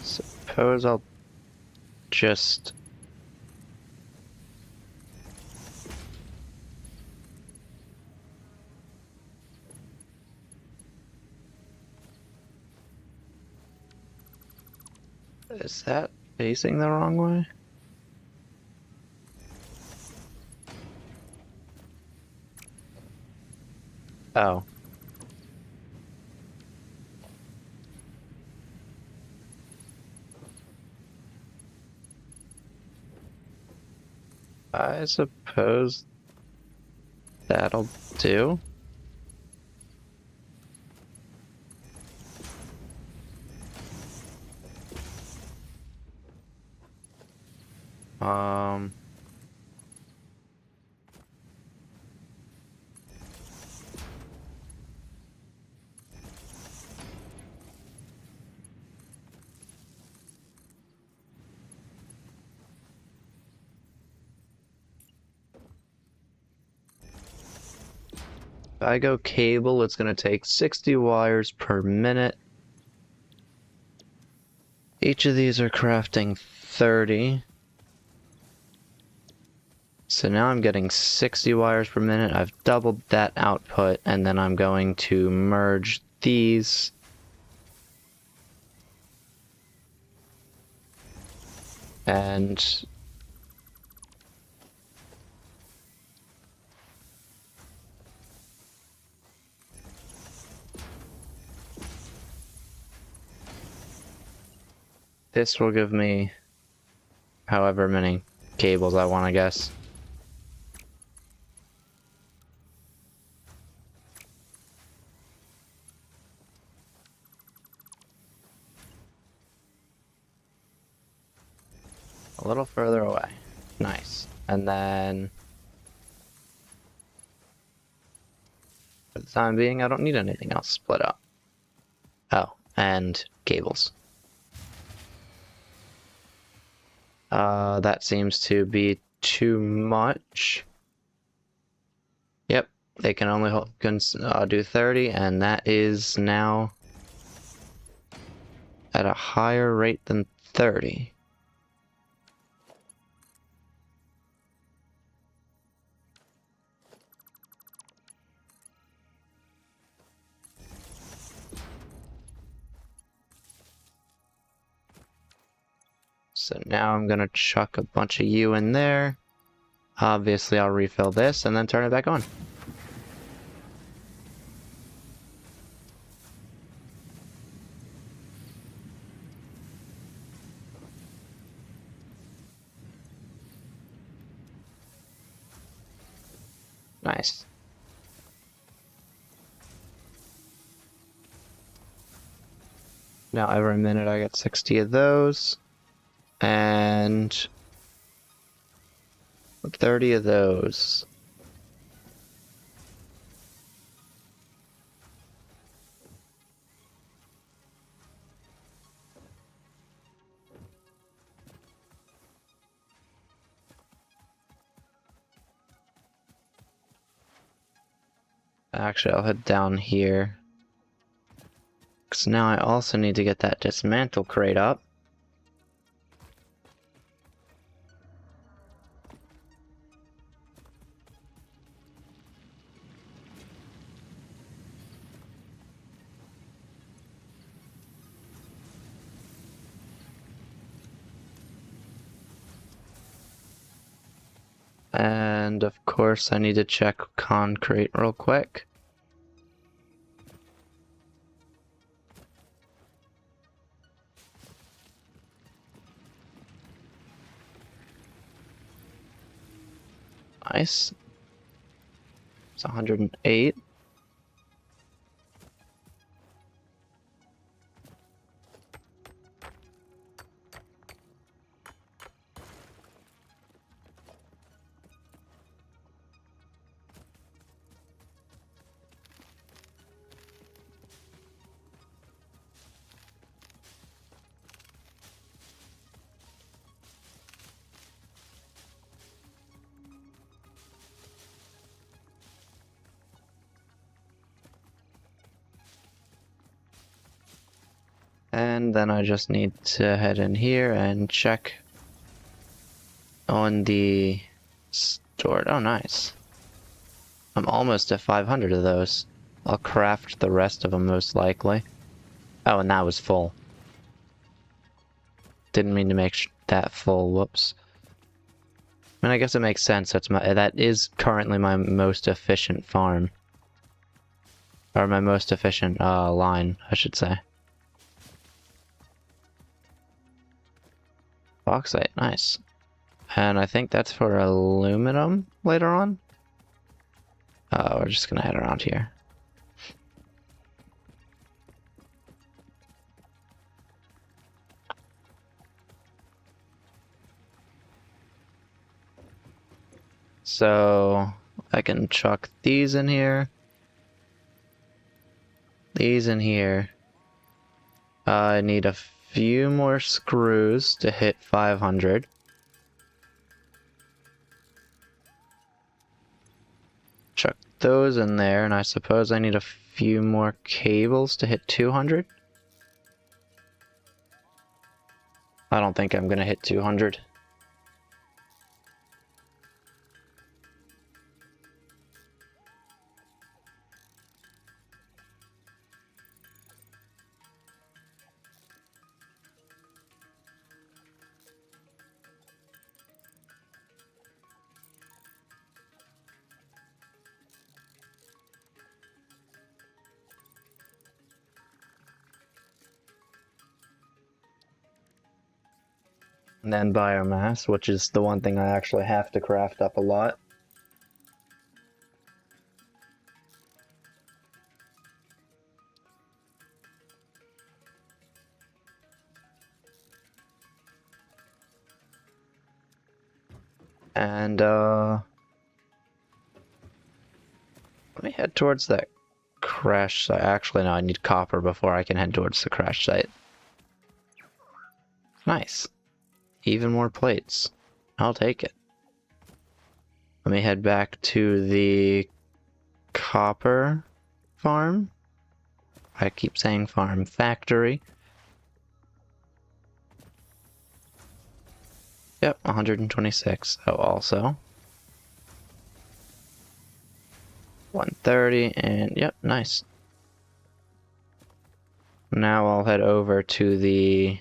Suppose I'll just... Is that facing the wrong way? Oh. I suppose that'll do. If I go cable, it's gonna take 60 wires per minute. Each of these are crafting 30. So now I'm getting 60 wires per minute. I've doubled that output, and then I'm going to merge these. And this will give me however many cables I want, I guess. A little further away. Nice. And then for the time being, I don't need anything else split up. Oh, and cables. That seems to be too much. Yep, they can only do 30, and that is now at a higher rate than 30. So now I'm gonna chuck a bunch of you in there. Obviously, I'll refill this and then turn it back on. Nice. Now every minute I get 60 of those. And 30 of those. Actually, I'll head down here. Because now I also need to get that dismantle crate up. And of course, I need to check concrete real quick. Nice. It's 108. And then I just need to head in here and check on the stored. Oh, nice. I'm almost at 500 of those. I'll craft the rest of them most likely. Oh, and that was full. Didn't mean to make that full. Whoops. I mean, I guess it makes sense. That is currently my most efficient farm. Or my most efficient line, I should say. Bauxite, nice. And I think that's for aluminum later on. We're just gonna head around here. So I can chuck these in here. These in here. I need a few more screws to hit 500. Chuck those in there, and I suppose I need a few more cables to hit 200. I don't think I'm gonna hit 200. And then biomass, which is the one thing I actually have to craft up a lot. And let me head towards that crash site. Actually, no, I need copper before I can head towards the crash site. Nice. Even more plates. I'll take it. Let me head back to the copper farm. I keep saying farm. Factory. Yep, 126. Oh, also 130, and yep, nice. Now I'll head over to the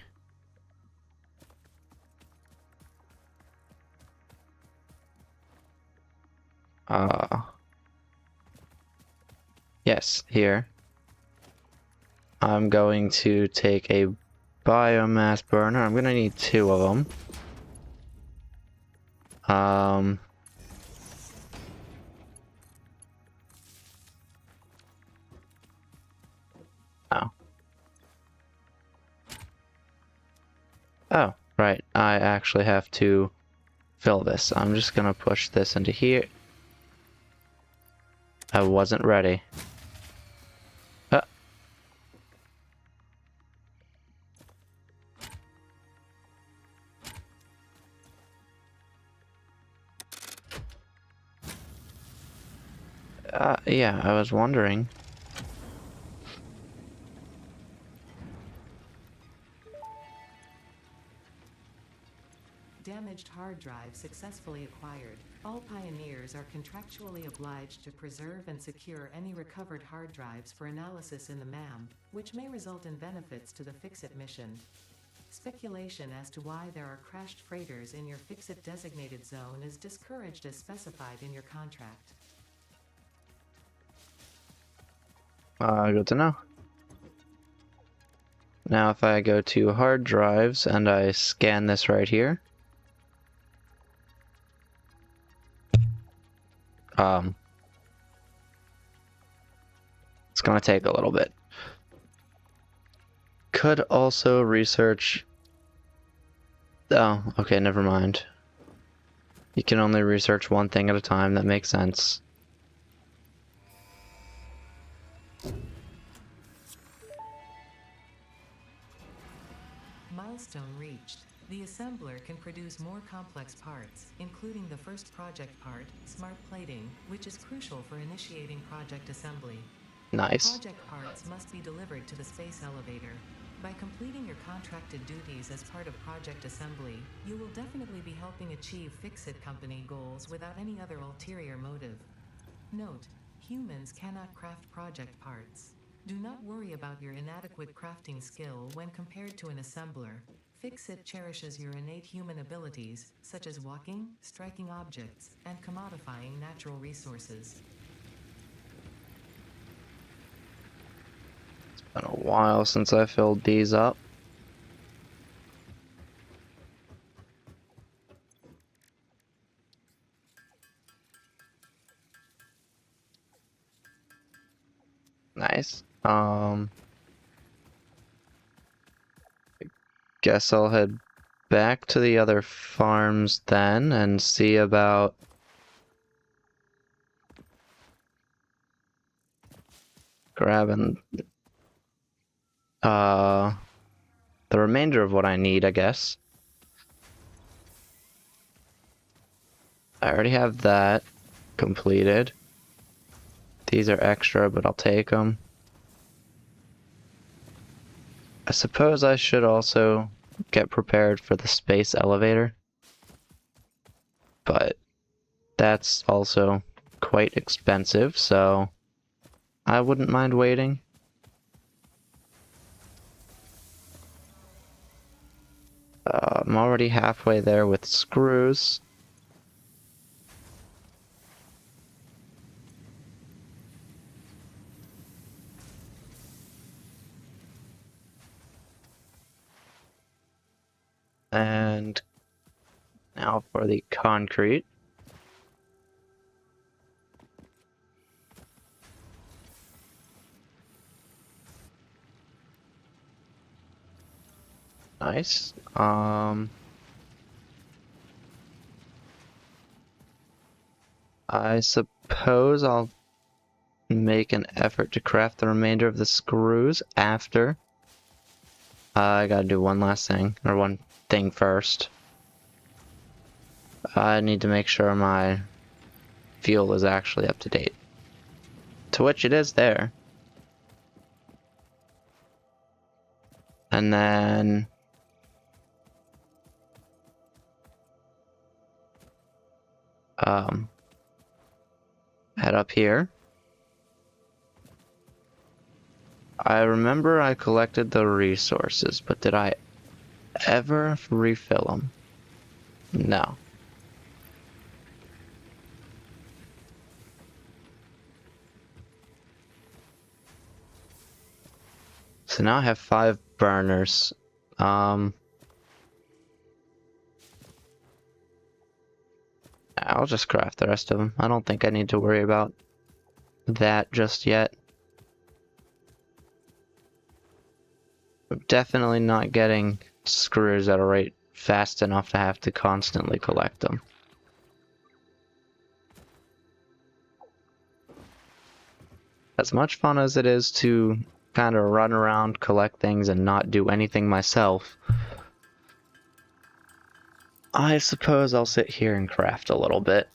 yes, here. I'm going to take a biomass burner. I'm gonna need 2 of them. Oh. Oh, right. I actually have to fill this. I'm just gonna push this into here. I wasn't ready. Yeah, I was wondering. Damaged hard drive successfully acquired. All pioneers are contractually obliged to preserve and secure any recovered hard drives for analysis in the MAM, which may result in benefits to the Fix-It mission. Speculation as to why there are crashed freighters in your Fix-It designated zone is discouraged as specified in your contract. Good to know. Now if I go to hard drives and I scan this right here. It's gonna take a little bit. Could also research... Oh, okay, never mind. You can only research one thing at a time, that makes sense. Milestone reached. The assembler can produce more complex parts, including the first project part, smart plating, which is crucial for initiating project assembly. Nice. Project parts must be delivered to the space elevator. By completing your contracted duties as part of project assembly, you will definitely be helping achieve Fix-It Company goals without any other ulterior motive. Note: humans cannot craft project parts. Do not worry about your inadequate crafting skill when compared to an assembler. Fix-It cherishes your innate human abilities, such as walking, striking objects, and commodifying natural resources. It's been a while since I filled these up. Nice. Guess I'll head back to the other farms then and see about grabbing the remainder of what I need, I guess. I already have that completed. These are extra, but I'll take them. I suppose I should also get prepared for the space elevator, but that's also quite expensive, so I wouldn't mind waiting. I'm already halfway there with screws. And now for the concrete. Nice. I suppose I'll make an effort to craft the remainder of the screws after. I gotta do one last thing, or one thing first. I need to make sure my fuel is actually up to date. To which it is there. And then head up here. I remember I collected the resources, but did I ever refill them? No. So now I have 5 burners. I'll just craft the rest of them. I don't think I need to worry about that just yet. I'm definitely not getting screws at a rate fast enough to have to constantly collect them. As much fun as it is to kind of run around, collect things, and not do anything myself, I suppose I'll sit here and craft a little bit.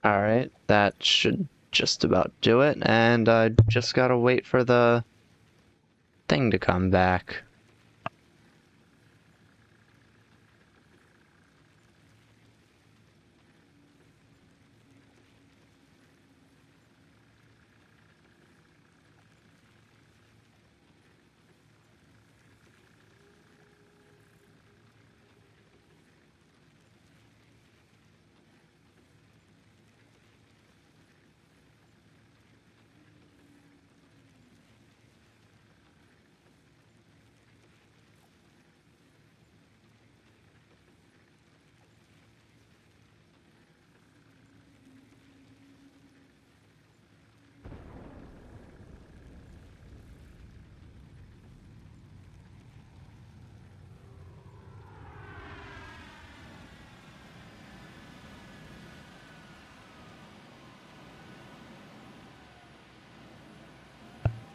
Alright, that should just about do it, and I just gotta wait for the thing to come back.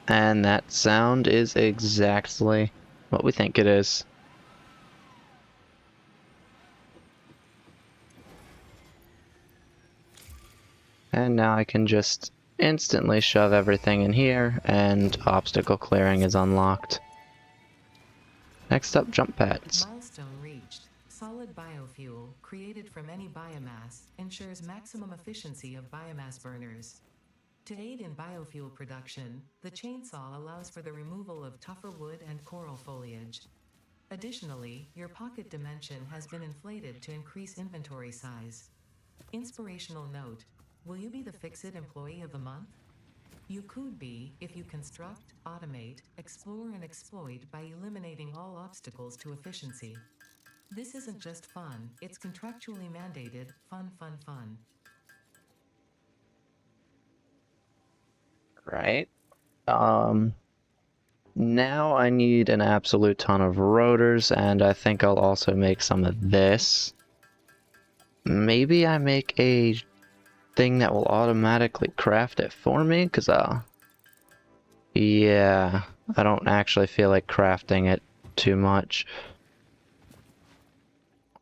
And that sound is exactly what we think it is. And now I can just instantly shove everything in here, and obstacle clearing is unlocked. Next up, jump pads. Milestone reached. Solid biofuel, created from any biomass, ensures maximum efficiency of biomass burners. To aid in biofuel production, the chainsaw allows for the removal of tougher wood and coral foliage. Additionally, your pocket dimension has been inflated to increase inventory size. Inspirational note: will you be the Fix-It Employee of the Month? You could be if you construct, automate, explore and exploit by eliminating all obstacles to efficiency. This isn't just fun, it's contractually mandated, fun. Right. Now I need an absolute ton of rotors, and I think I'll also make some of this. Maybe I make a thing that will automatically craft it for me, because yeah, I don't actually feel like crafting it too much.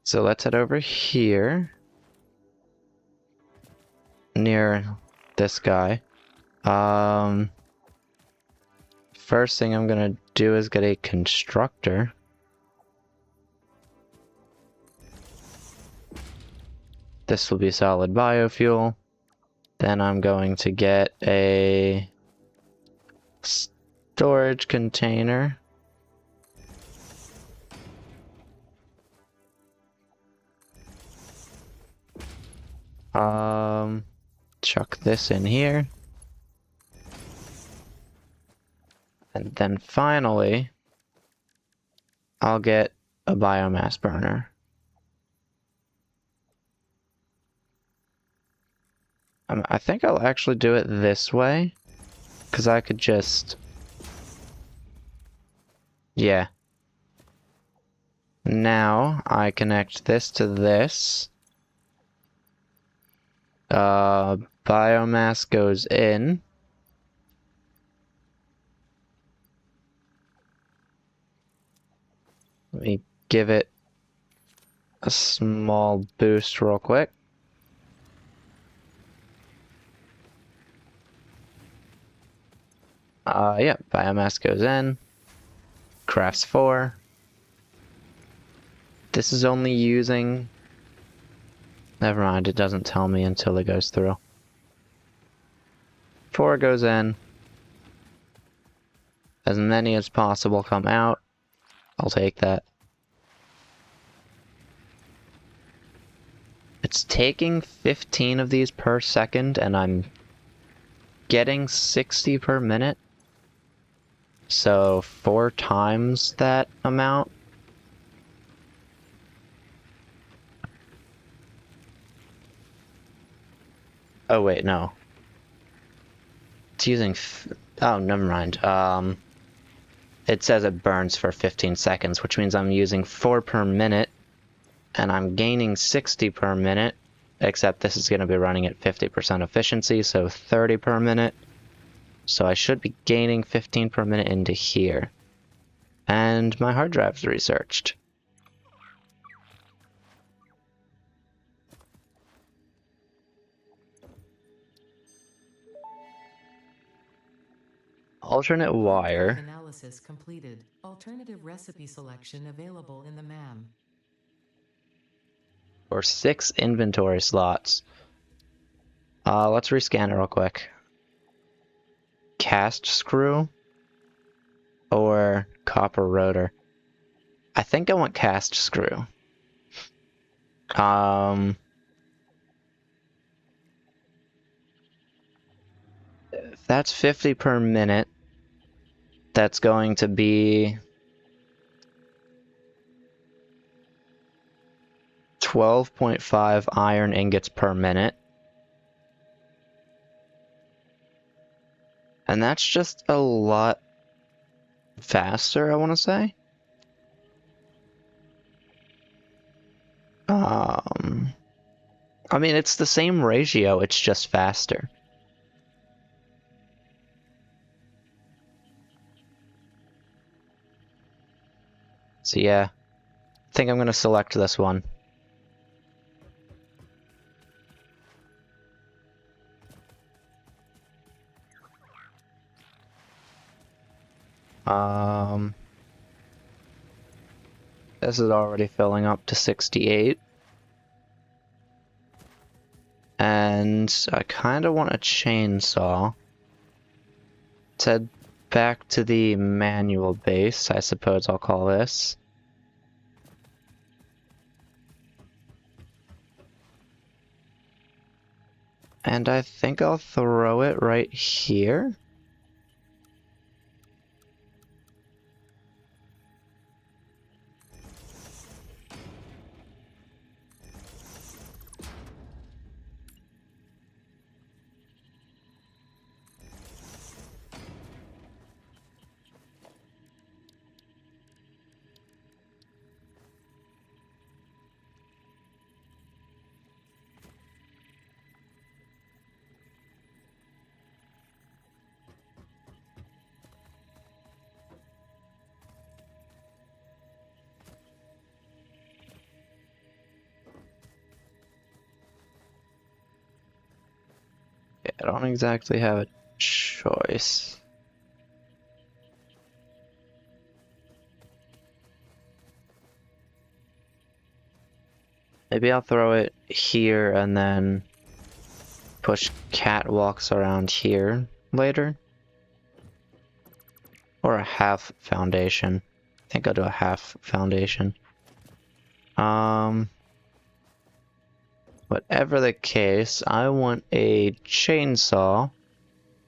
So let's head over here, near this guy. First thing I'm gonna do is get a constructor. This will be solid biofuel. Then I'm going to get a storage container. Chuck this in here. And then finally, I'll get a biomass burner. I think I'll actually do it this way, because I could just... yeah. Now, I connect this to this. Biomass goes in. Let me give it a small boost real quick. Yeah, biomass goes in. Crafts 4. This is only using... Never mind, it doesn't tell me until it goes through. 4 goes in. As many as possible come out. I'll take that. It's taking 15 of these per second, and I'm getting 60 per minute. So 4 times that amount. Oh wait, no. It's using... oh, never mind. It says it burns for 15 seconds, which means I'm using 4 per minute, and I'm gaining 60 per minute, except this is going to be running at 50% efficiency, so 30 per minute. So I should be gaining 15 per minute into here. And my hard drive's researched. Alternate wire. Analysis completed. Alternative recipe selection available in the MAM. Or 6 inventory slots. Let's rescan it real quick. Cast screw or copper rotor? I think I want cast screw. If that's 50 per minute, that's going to be 12.5 iron ingots per minute. And that's just a lot faster, I want to say. I mean, it's the same ratio, it's just faster. So yeah, I think I'm going to select this one. This is already filling up to 68. And I kind of want a chainsaw. Let's head back to the manual base, I suppose I'll call this. And I think I'll throw it right here. I don't exactly have a choice. Maybe I'll throw it here and then push catwalks around here later. Or a half foundation. I think I'll do a half foundation. Whatever the case, I want a chainsaw,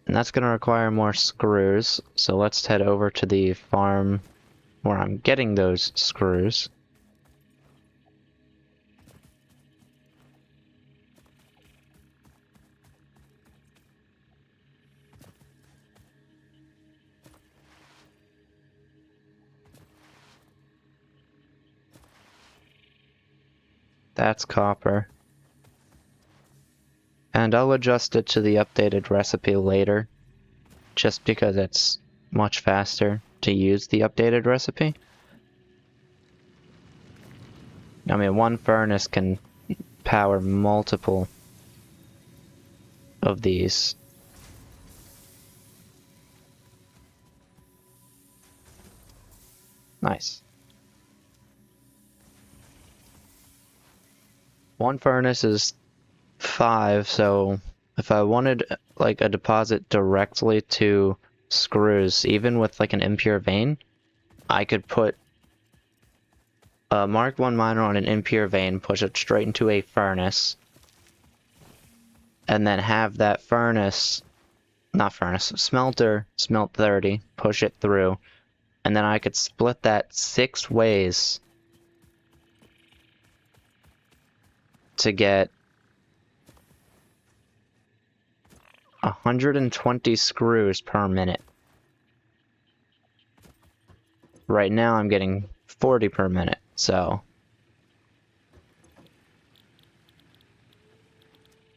and that's going to require more screws, so let's head over to the farm where I'm getting those screws. That's copper. And I'll adjust it to the updated recipe later, just because it's much faster to use the updated recipe. I mean, one furnace can power multiple of these. Nice. One furnace is 5, so if I wanted like a deposit directly to screws, even with like an impure vein, I could put a Mark 1 miner on an impure vein, push it straight into a furnace, and then have that smelter, smelt 30, push it through, and then I could split that 6 ways to get 120 screws per minute. Right now I'm getting 40 per minute, so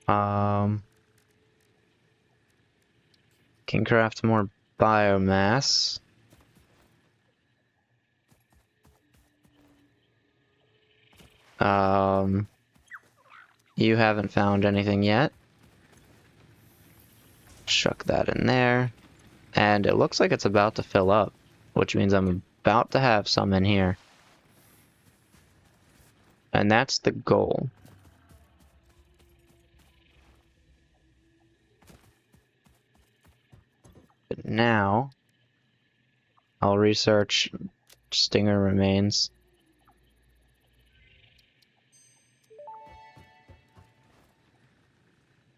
can craft more biomass. You haven't found anything yet. Chuck that in there. And it looks like it's about to fill up, which means I'm about to have some in here. And that's the goal. But now, I'll research stinger remains.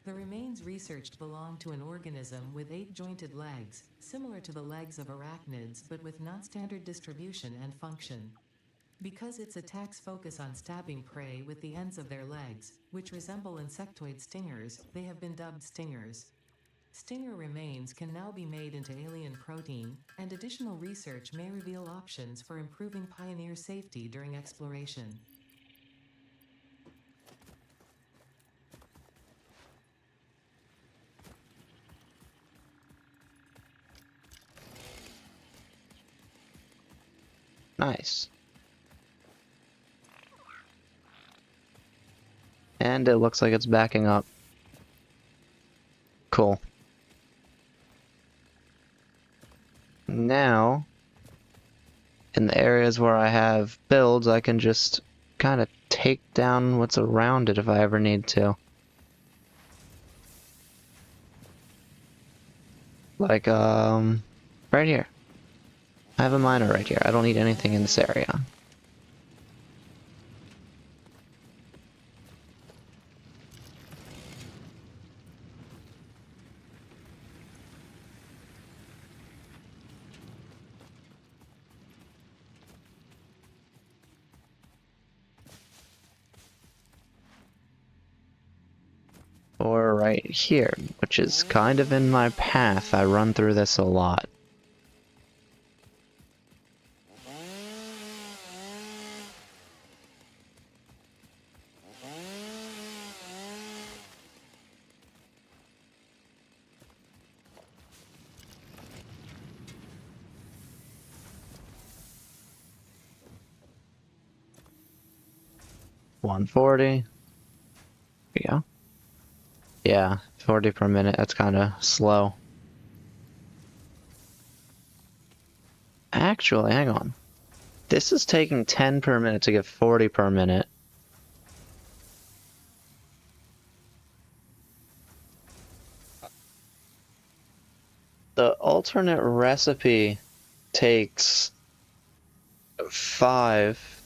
The remains researched belong to an organism with 8 jointed legs, similar to the legs of arachnids but with non-standard distribution and function. Because its attacks focus on stabbing prey with the ends of their legs, which resemble insectoid stingers, they have been dubbed stingers. Stinger remains can now be made into alien protein, and additional research may reveal options for improving pioneer safety during exploration. Nice. And it looks like it's backing up. Cool. Now, in the areas where I have builds, I can just kind of take down what's around it if I ever need to. Like, right here. I have a miner right here. I don't need anything in this area. Or right here, which is kind of in my path. I run through this a lot. $140. There we go. Yeah, 40 per minute. That's kind of slow. Actually, hang on. This is taking 10 per minute to get 40 per minute. The alternate recipe takes 5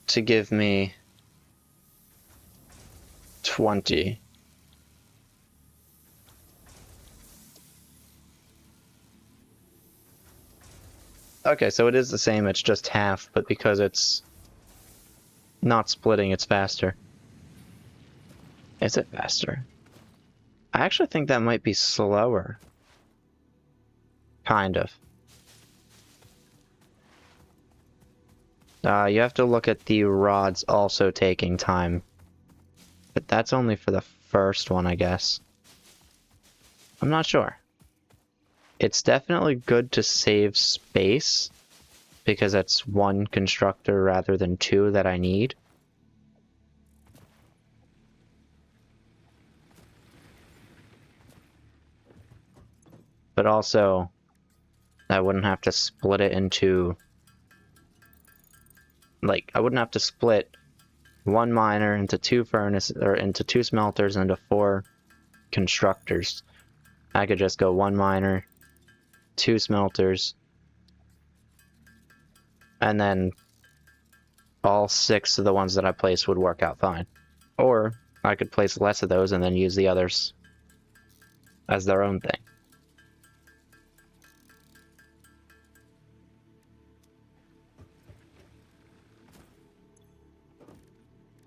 to give me 20. Okay, so it is the same, it's just half, but because it's not splitting, it's faster. Is it faster? I actually think that might be slower. Kind of. You have to look at the rods also taking time. But that's only for the first one, I guess. I'm not sure. It's definitely good to save space, because that's 1 constructor rather than 2 that I need. But also, I wouldn't have to split it into like, I wouldn't have to split one miner into 2 furnaces, or into 2 smelters into 4 constructors. I could just go 1 miner, 2 smelters, and then all 6 of the ones that I place would work out fine. Or I could place less of those and then use the others as their own thing.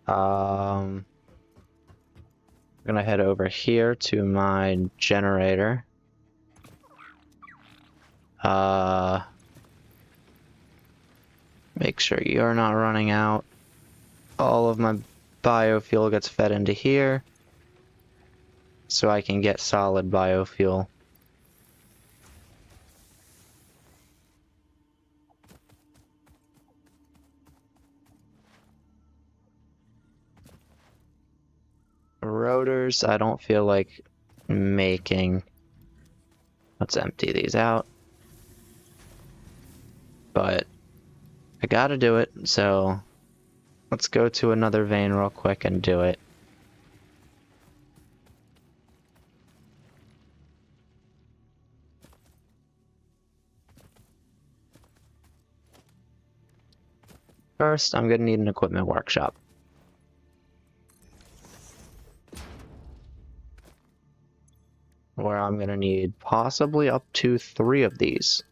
I'm gonna head over here to my generator. Make sure you're not running out. All of my biofuel gets fed into here, so I can get solid biofuel. Rotors, I don't feel like making. Let's empty these out. But I gotta do it, so let's go to another vein real quick and do it. First, I'm gonna need an equipment workshop. Where I'm gonna need possibly up to 3 of these.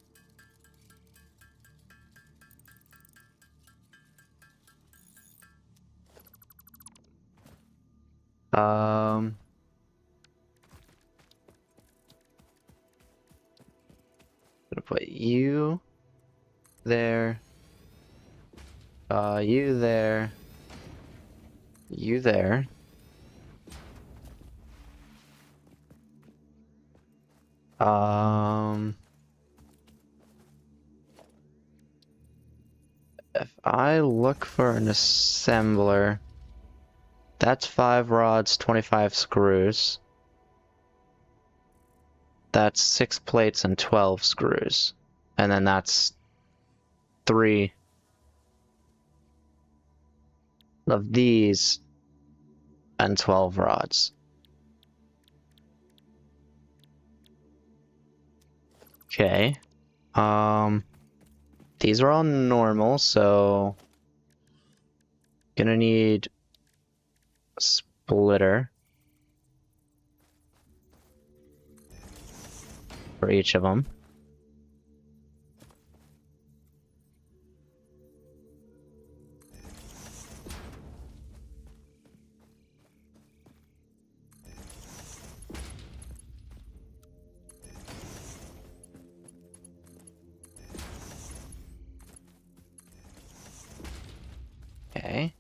Gonna put you there, you there, you there. If I look for an assembler, that's 5 rods, 25 screws. That's 6 plates and 12 screws. And then that's 3 of these and 12 rods. Okay. These are all normal, so gonna need a splitter for each of them. Okay.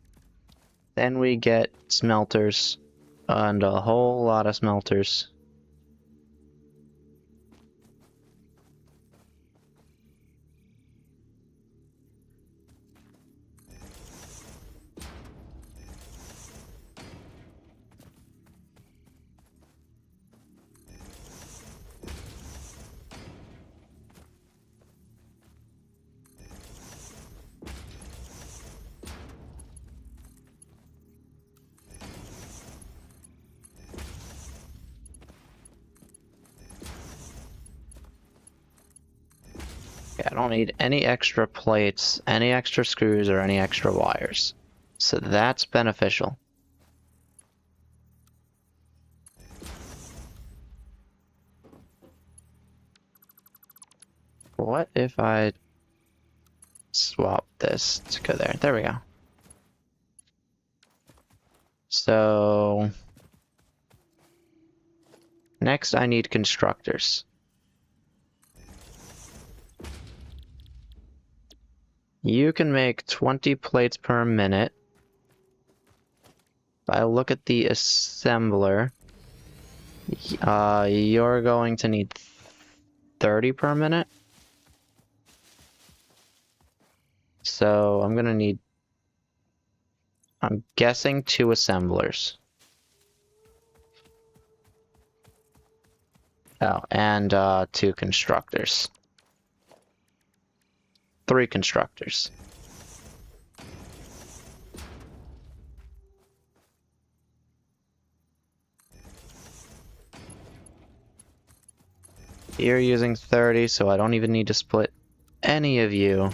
Then we get smelters, and a whole lot of smelters. Okay, I don't need any extra plates, any extra screws, or any extra wires. So that's beneficial. What if I swap this to go there? There we go. So next I need constructors. You can make 20 plates per minute. If I look at the assembler, you're going to need 30 per minute. So I'm gonna need, I'm guessing 2 assemblers. Oh, and 2 constructors. 3 constructors. You're using 30, so I don't even need to split any of you.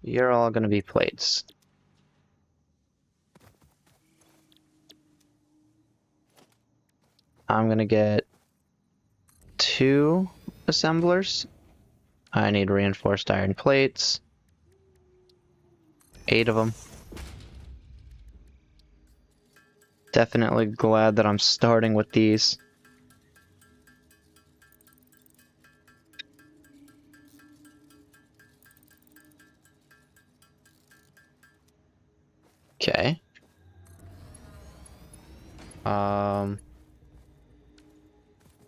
You're all gonna be plates. I'm gonna get 2 assemblers. I need reinforced iron plates. 8 of them. Definitely glad that I'm starting with these. Okay.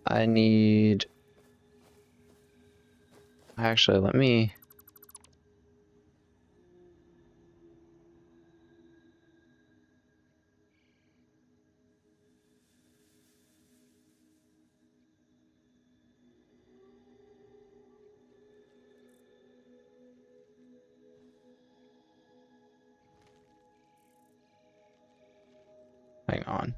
I need... Actually, let me... Hang on.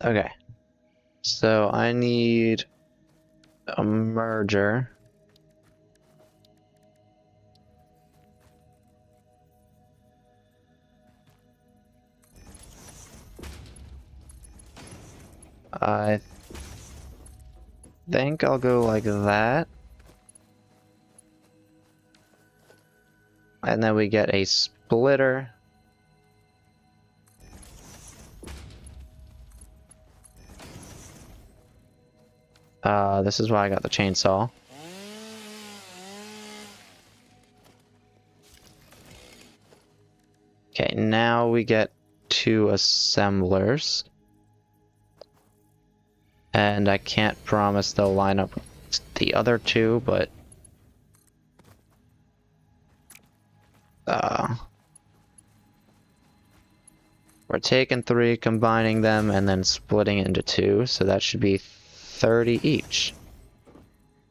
Okay. So I need a merger. I think I'll go like that. And then we get a splitter. This is why I got the chainsaw. Okay, now we get 2 assemblers. And I can't promise they'll line up with the other 2, but... we're taking 3, combining them, and then splitting it into 2, so that should be 30 each.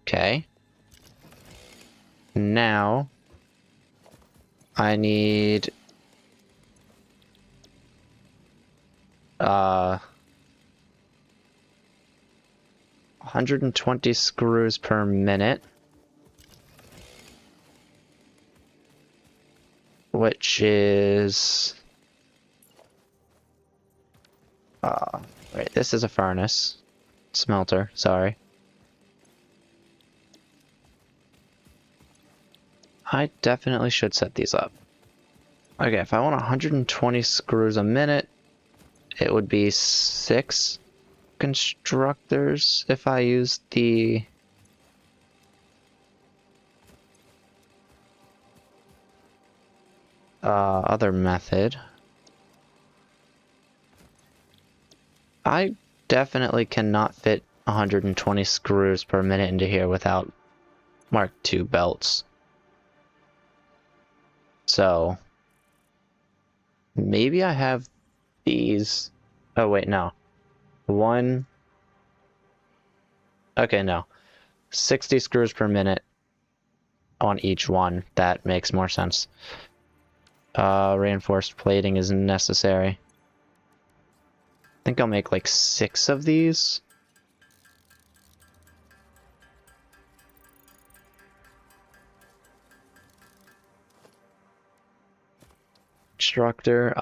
Okay. Now, I need... 120 screws per minute. Which is... wait, this is a furnace. Smelter, sorry. I definitely should set these up. Okay, if I want 120 screws a minute, it would be 6 constructors if I use the... other method. I definitely cannot fit 120 screws per minute into here without Mark II belts. So, maybe I have these. Oh, wait, no. 1. Okay, no. 60 screws per minute on each one. That makes more sense. Reinforced plating is necessary. I think I'll make like 6 of these. Constructor,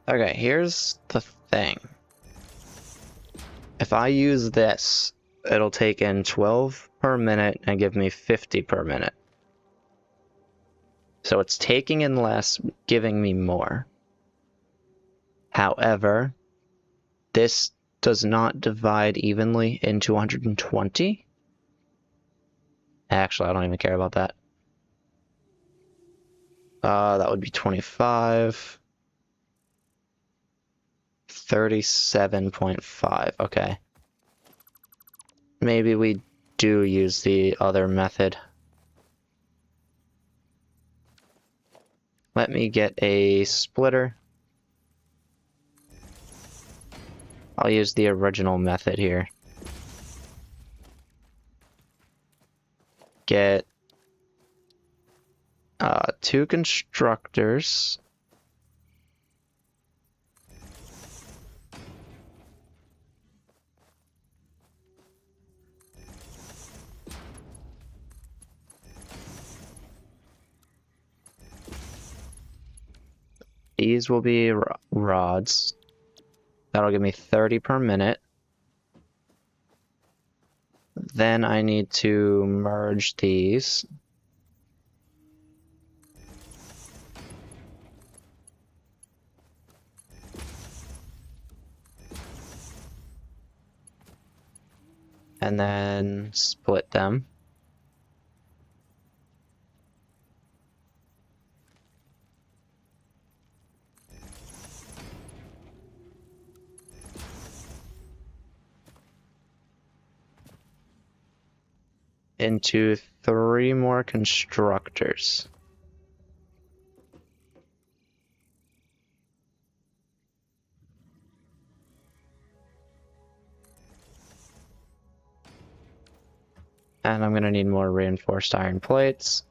okay, here's the thing. If I use this, it'll take in 12 per minute and give me 50 per minute. So it's taking in less, giving me more. However, this does not divide evenly into 120. Actually, I don't even care about that. That would be 25. 37.5, okay. Maybe we do use the other method. Let me get a splitter. I'll use the original method here. Get 2 constructors. These will be rods. That'll give me 30 per minute. Then I need to merge these. And then split them. Into 3 more constructors. And I'm gonna need more reinforced iron plates.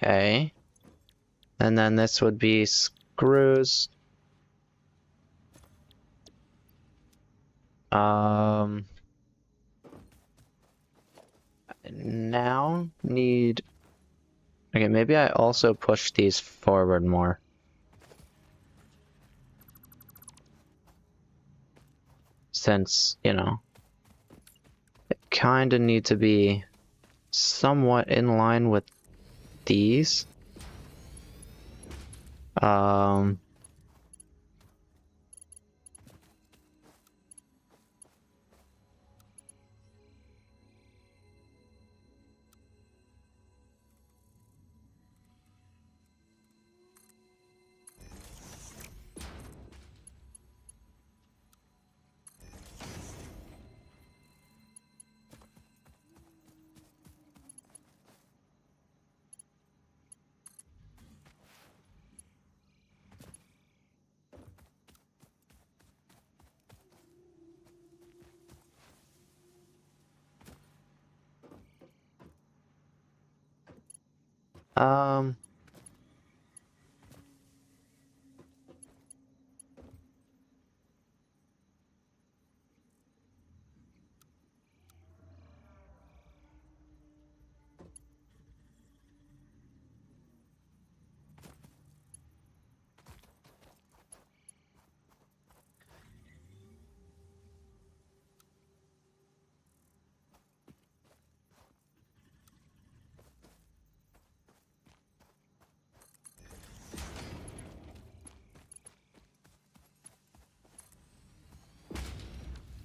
Okay. And then this would be screws. Now need... Okay, maybe I also push these forward more. Since, you know, it kind of need to be somewhat in line with these.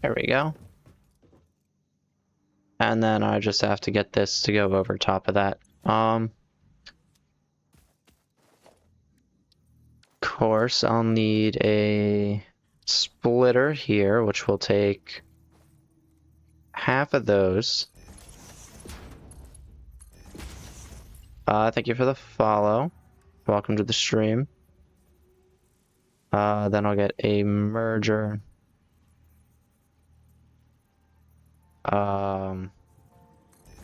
There we go. And then I just have to get this to go over top of that. Of course, I'll need a splitter here, which will take half of those. Thank you for the follow. Welcome to the stream. Then I'll get a merger.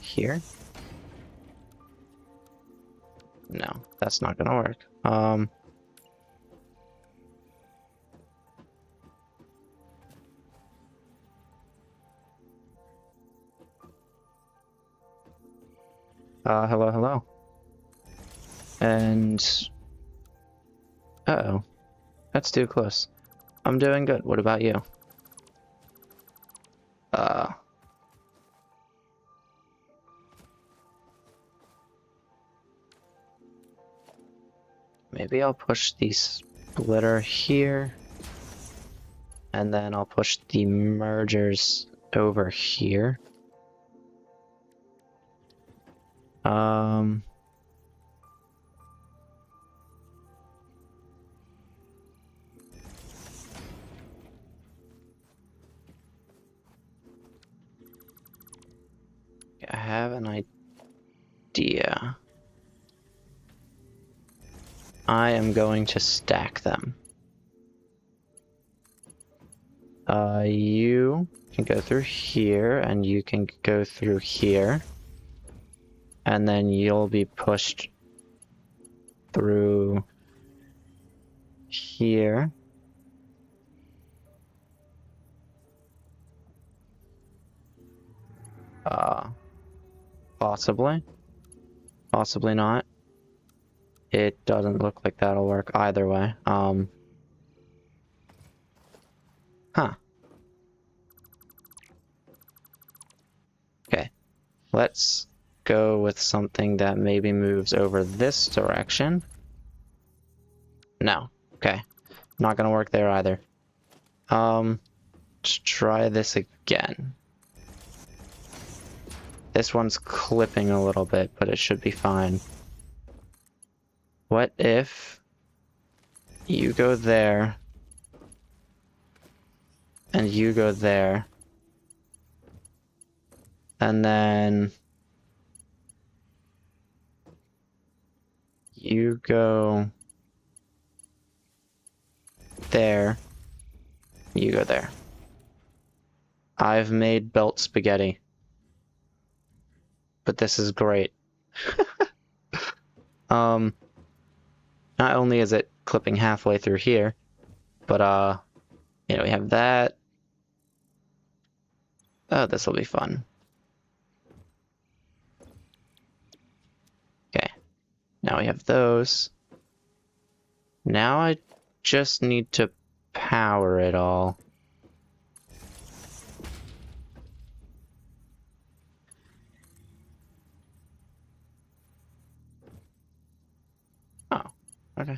Here? No, that's not gonna work. Hello, hello. And... Uh-oh. That's too close. I'm doing good. What about you? maybe I'll push the splitter here. And then I'll push the mergers over here. I have an idea. I am going to stack them. You can go through here, and you can go through here. And then you'll be pushed through here. Possibly. Possibly not. It doesn't look like that'll work either way. Huh. Okay. Let's go with something that maybe moves over this direction. No. Okay. Not gonna work there either. Let's try this again. This one's clipping a little bit, but it should be fine. What if you go there and you go there, and then you go there, you go there. I've made belt spaghetti. But this is great. Not only is it clipping halfway through here, but you know, we have that. Oh, this will be fun. Okay. Now we have those. Now I just need to power it all. Oh, okay.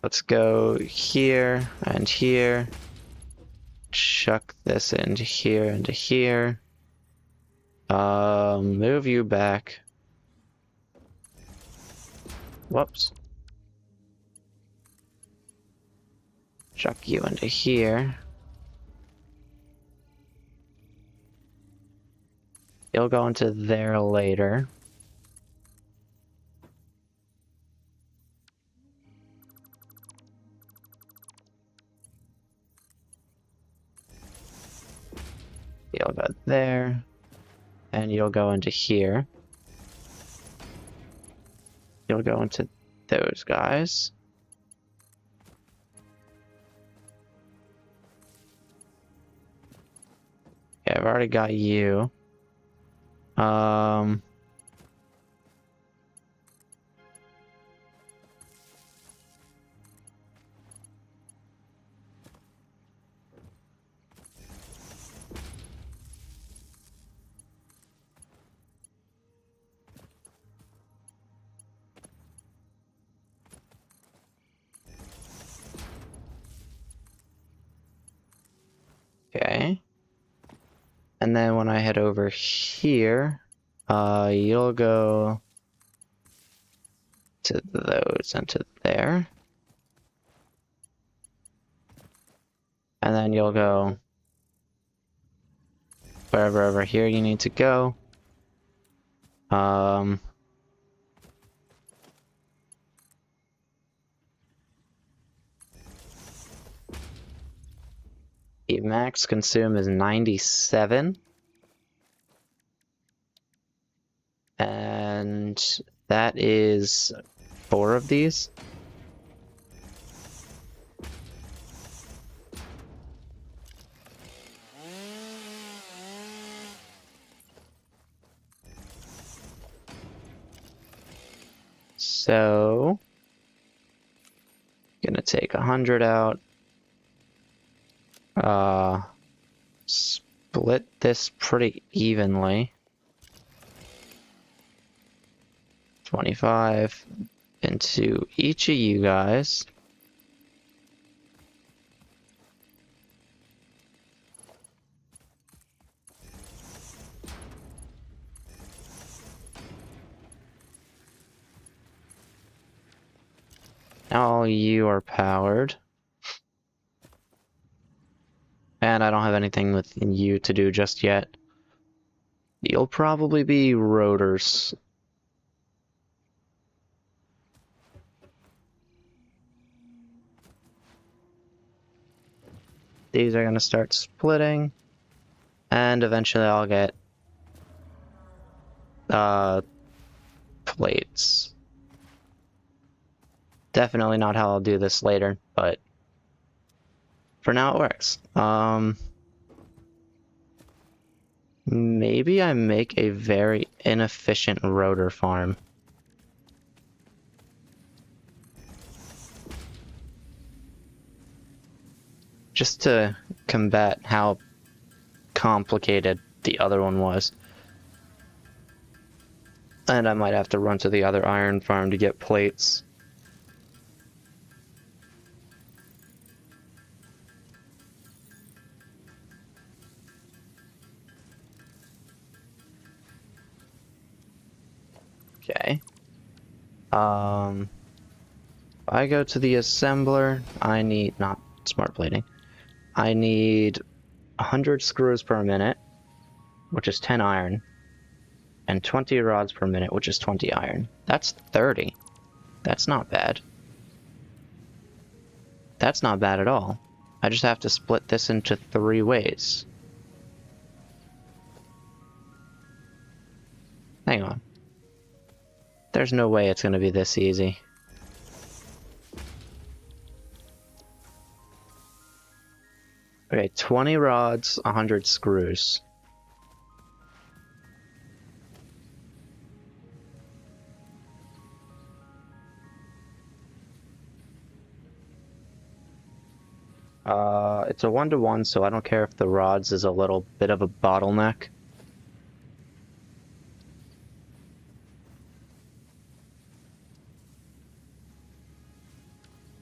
Let's go here and here. Chuck this into here and to here. Move you back. Whoops. Chuck you into here. You'll go into there later. You'll go there. And you'll go into here. You'll go into those guys. Yeah, I've already got you. Okay. And then when I head over here, you'll go to those and to there. And then you'll go wherever over here you need to go. The max consume is 97. And that is 4 of these. So, gonna take 100 out. Split this pretty evenly. 25 into each of you guys. Now all you are powered. And I don't have anything with you to do just yet. You'll probably be rotors. These are going to start splitting. And eventually I'll get plates. Definitely not how I'll do this later, but for now it works. Maybe I make a very inefficient rotor farm. Just to combat how complicated the other one was. And I might have to run to the other iron farm to get plates. Okay. If I go to the assembler, I need, not smart plating, I need 100 screws per minute, which is 10 iron, and 20 rods per minute, which is 20 iron. That's 30. That's not bad. That's not bad at all. I just have to split this into 3 ways. Hang on. There's no way it's going to be this easy. Okay, 20 rods, 100 screws. It's a 1-to-1, so I don't care if the rods is a little bit of a bottleneck.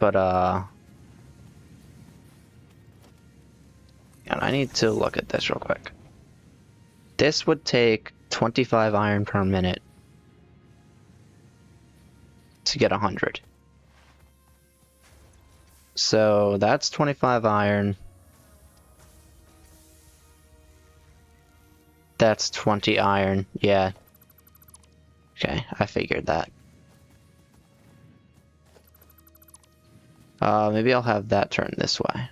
But, and I need to look at this real quick. This would take 25 iron per minute to get 100. So that's 25 iron. That's 20 iron, yeah. Okay, I figured that. Maybe I'll have that turn this way.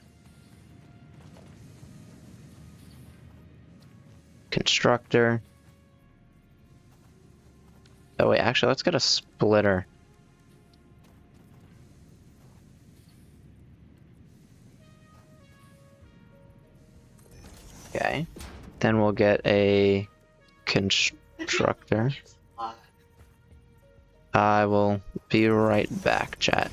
Constructor. Oh wait, actually, let's get a splitter. Okay. Then we'll get a constructor. I will be right back, chat.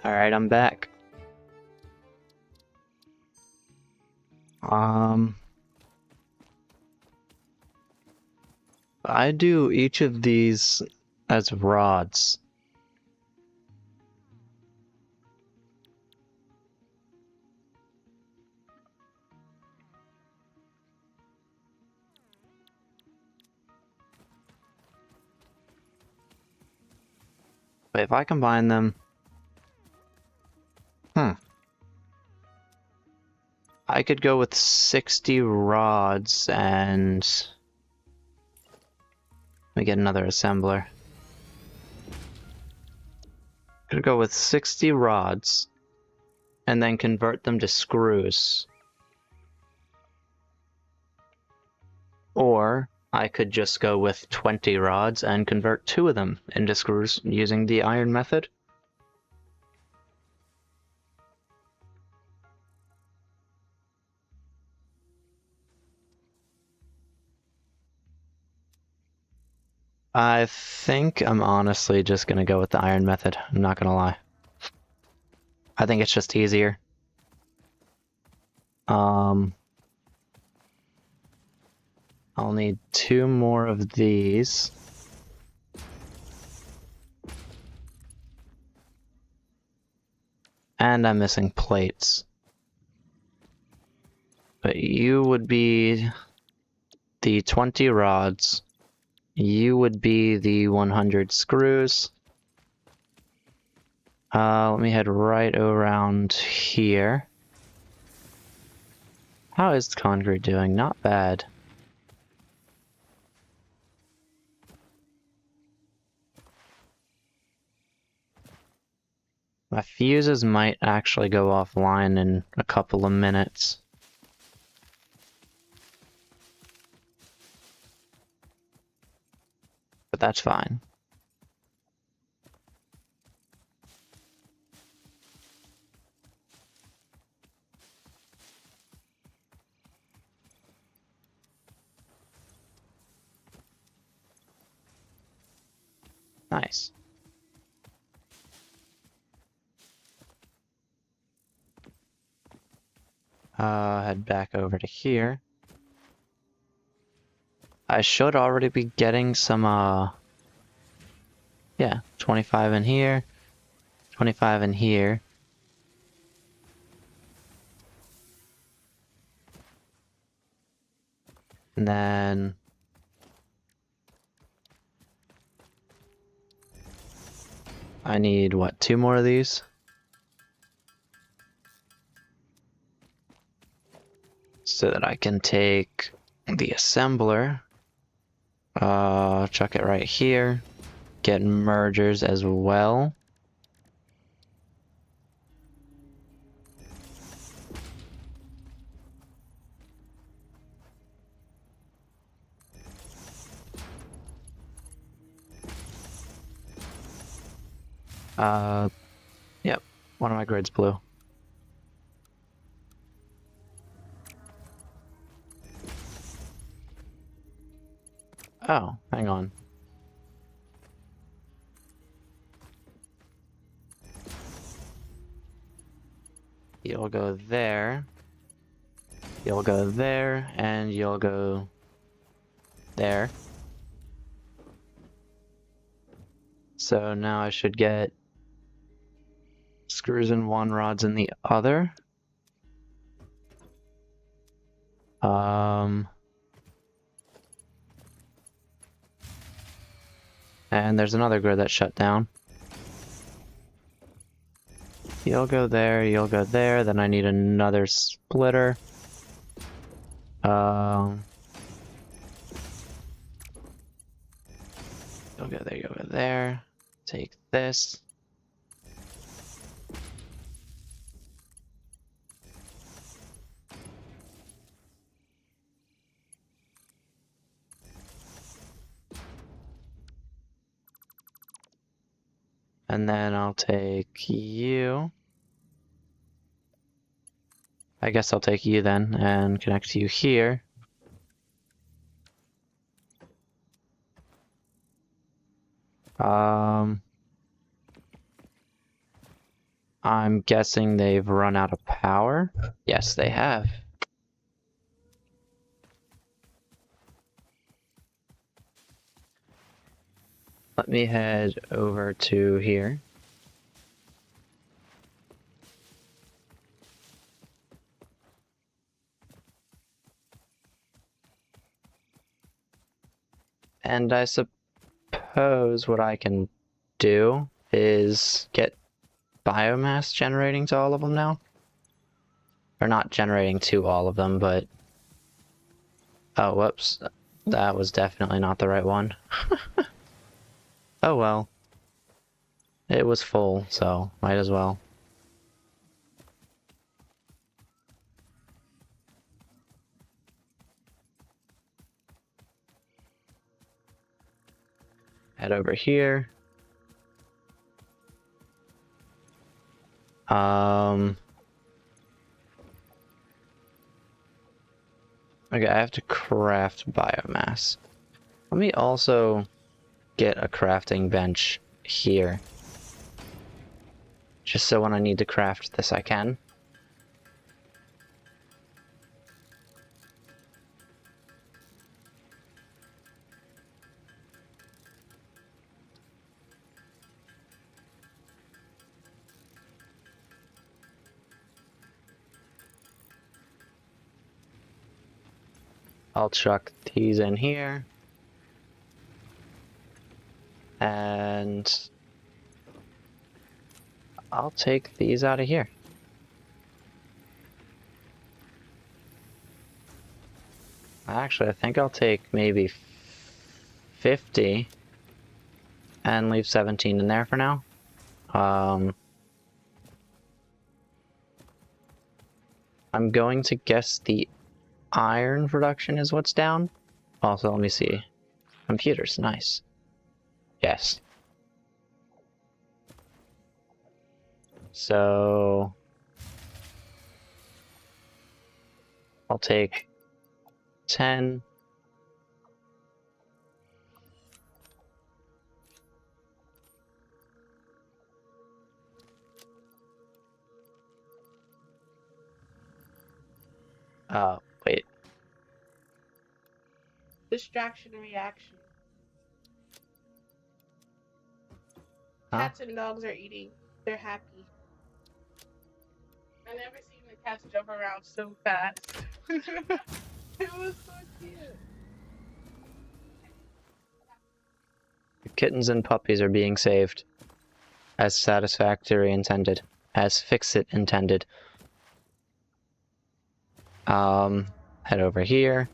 Alright, I'm back. I do each of these as rods. But if I combine them... I could go with 60 rods and... Let me get another assembler. Could go with 60 rods and then convert them to screws. Or I could just go with 20 rods and convert 2 of them into screws using the iron method. I think I'm honestly just gonna go with the iron method. I'm not gonna lie. I think it's just easier. I'll need 2 more of these. And I'm missing plates. But you would be the 20 rods. You would be the 100 screws. Let me head right around here. How is concrete doing? Not bad. My fuses might actually go offline in a couple of minutes. But that's fine. Nice. Head back over to here. I should already be getting some, yeah, 25 in here, 25 in here. And then... I need, what, 2 more of these? So that I can take the assembler, chuck it right here, get mergers as well. Yep, one of my grids blew. Oh, hang on. You'll go there. You'll go there, and you'll go there. So now I should get screws in one, rods in the other. And there's another grid that shut down. You'll go there, then I need another splitter. You'll go there. Take this. And then I'll take you. I guess I'll take you then and connect you here. I'm guessing they've run out of power. Yes, they have. Let me head over to here. And I suppose what I can do is get biomass generating to all of them now. Or not generating to all of them, but... Oh, whoops. That was definitely not the right one. Oh well. It was full, so might as well. Head over here. Okay, I have to craft biomass. Let me also get a crafting bench here. Just so when I need to craft this, I can. I'll chuck these in here. And I'll take these out of here. Actually, I think I'll take maybe 50 and leave 17 in there for now. I'm going to guess the iron production is what's down. Also, let me see. Computers, nice. Yes. So I'll take 10. Wait. Distraction and reaction. Huh? Cats and dogs are eating. They're happy. I never seen the cats jump around so fast. It was so cute. The kittens and puppies are being saved. As Satisfactory intended. As Fix-It intended. Head over here.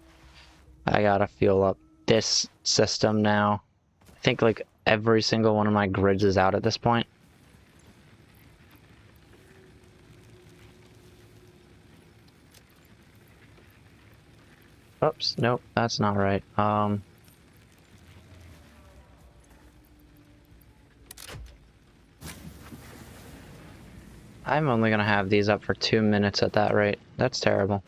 I gotta fuel up this system now. I think like every single one of my grids is out at this point. Oops, nope, that's not right. I'm only gonna have these up for 2 minutes at that rate. That's terrible.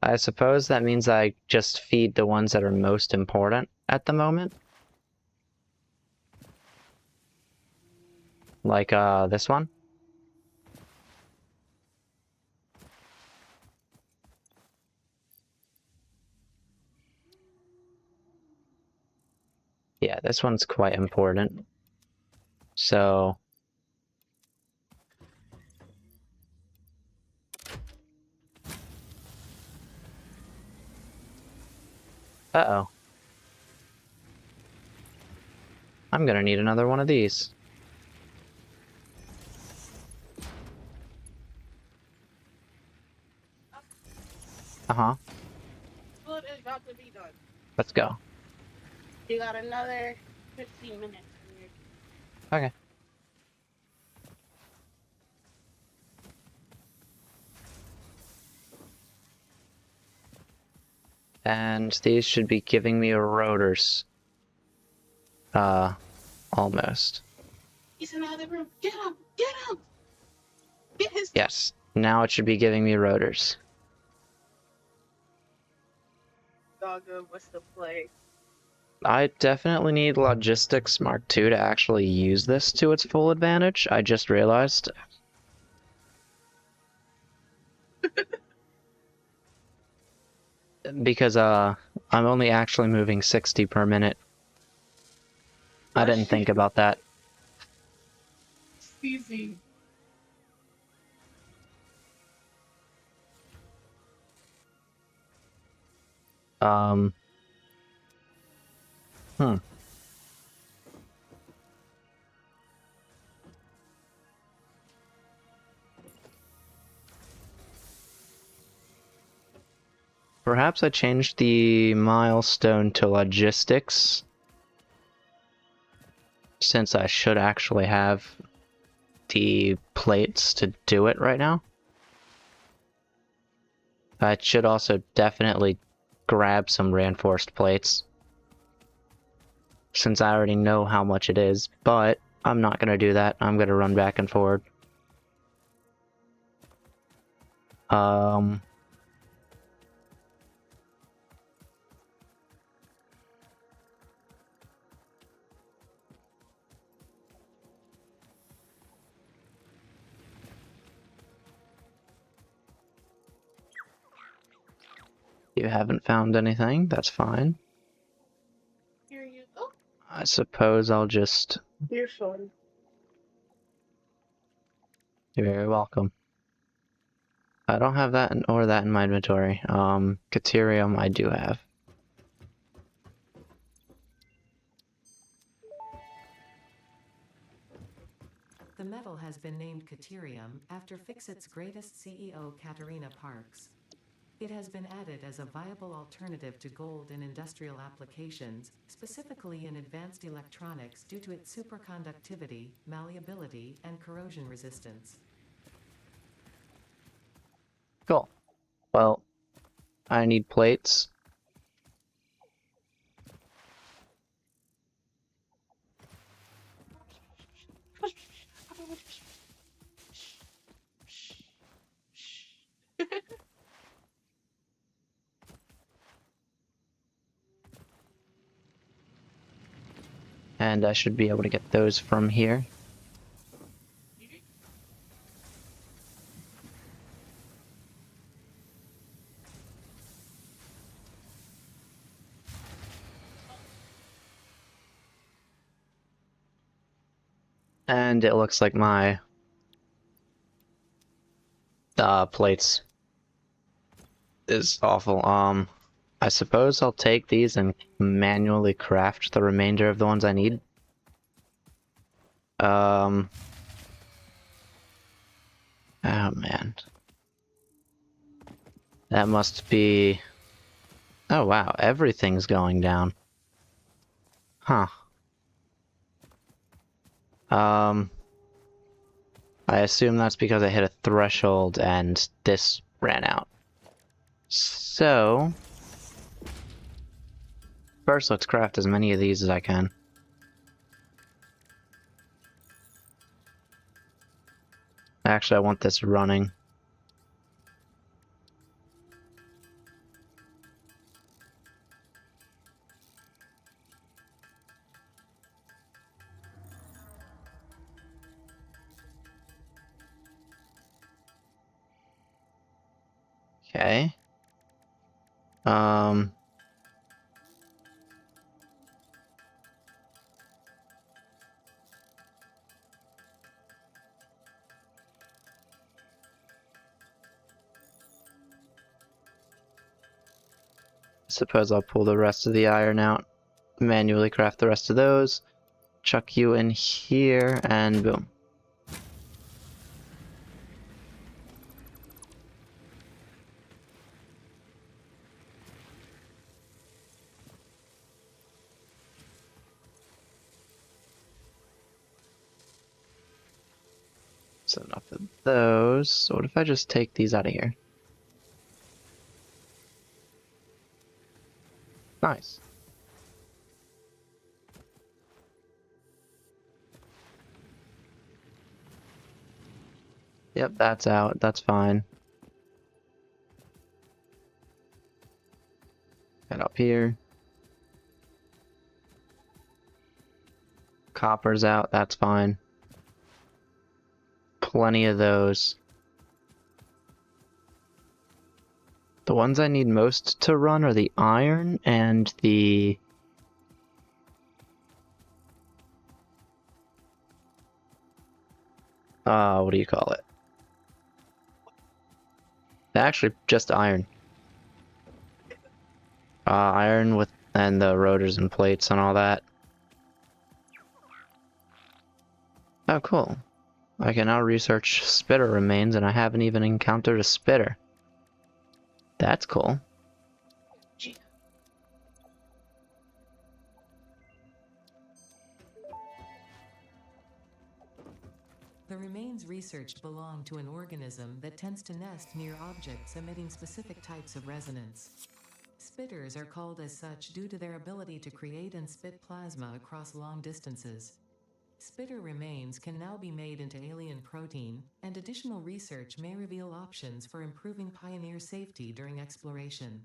I suppose that means I just feed the ones that are most important at the moment. Like, this one. Yeah, this one's quite important. So... Uh-oh. I'm gonna need another one of these. Uh-huh. Food is about to be done. Let's go. You got another 15 minutes. Okay. And these should be giving me rotors. Almost. He's in the other room. Get him! Get him! Get his... Yes. Now it should be giving me rotors. Doggo, what's the play? I definitely need Logistics Mark II to actually use this to its full advantage. I just realized. Because I'm only actually moving 60 per minute. I didn't think about that. It's easy. Hmm. Perhaps I changed the milestone to logistics, since I should actually have the plates to do it right now. I should also definitely grab some reinforced plates, since I already know how much it is, but I'm not going to do that. I'm going to run back and forward. You haven't found anything, that's fine. Here you go. I suppose I'll just... You're fine. You're very welcome. I don't have that or that in my inventory. Caterium I do have. The metal has been named Caterium after Fixit's greatest CEO Katerina Parks. It has been added as a viable alternative to gold in industrial applications, specifically in advanced electronics due to its superconductivity, malleability, and corrosion resistance. Cool. Well, I need plates. And I should be able to get those from here. And it looks like my plates is awful. I suppose I'll take these and manually craft the remainder of the ones I need. Oh man. That must be... Oh wow, everything's going down. Huh. I assume that's because I hit a threshold and this ran out. So... First, let's craft as many of these as I can. Actually, I want this running. Okay. Suppose I'll pull the rest of the iron out, manually craft the rest of those, chuck you in here, and boom. So enough of those. So what if I just take these out of here? Nice. Yep, that's out. That's fine. Head up here. Copper's out, that's fine. Plenty of those. The ones I need most to run are the iron and the... what do you call it? Actually, just iron. Iron with and the rotors and plates and all that. Oh, cool. I can now research spitter remains, and I haven't even encountered a spitter. That's cool. The remains researched belong to an organism that tends to nest near objects emitting specific types of resonance. Spitters are called as such due to their ability to create and spit plasma across long distances. Spitter remains can now be made into alien protein, and additional research may reveal options for improving Pioneer safety during exploration.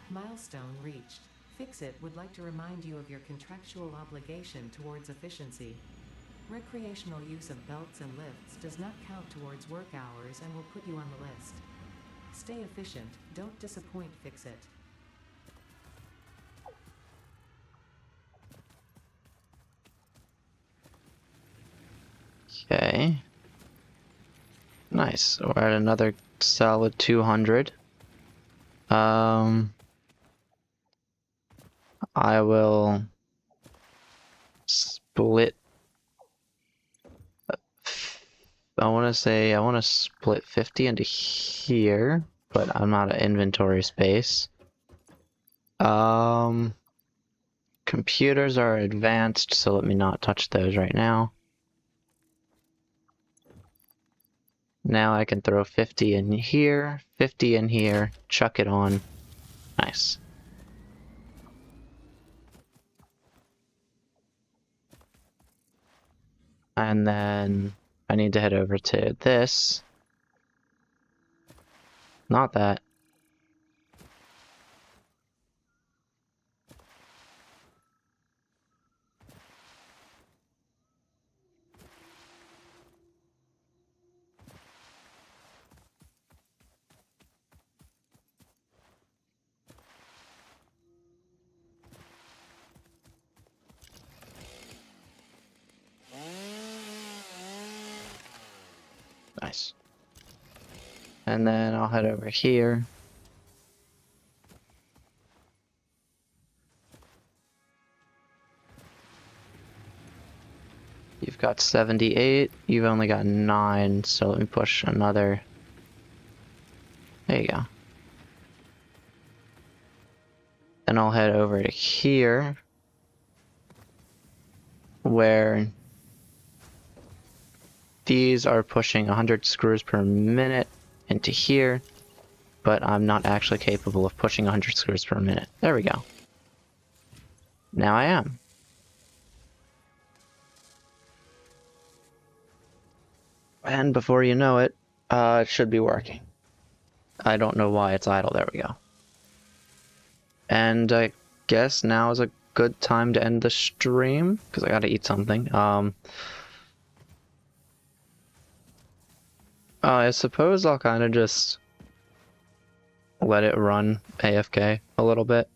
Milestone reached. Fix-It would like to remind you of your contractual obligation towards efficiency. Recreational use of belts and lifts does not count towards work hours and will put you on the list. Stay efficient, don't disappoint Fix-It. Okay. Nice. We're at another solid 200. I will split. I want to split 50 into here, but I'm not at inventory space. Computers are advanced, so let me not touch those right now. Now I can throw 50 in here, 50 in here, chuck it on. Nice. And then I need to head over to this. Not that. Nice. And then I'll head over here. You've got 78, you've only got 9, so let me push another. There you go. Then I'll head over to here, where these are pushing 100 screws per minute into here, but I'm not actually capable of pushing 100 screws per minute. There we go. Now I am. And before you know it, it should be working. I don't know why it's idle. There we go. And I guess now is a good time to end the stream, because I gotta eat something. I suppose I'll kind of just let it run AFK a little bit.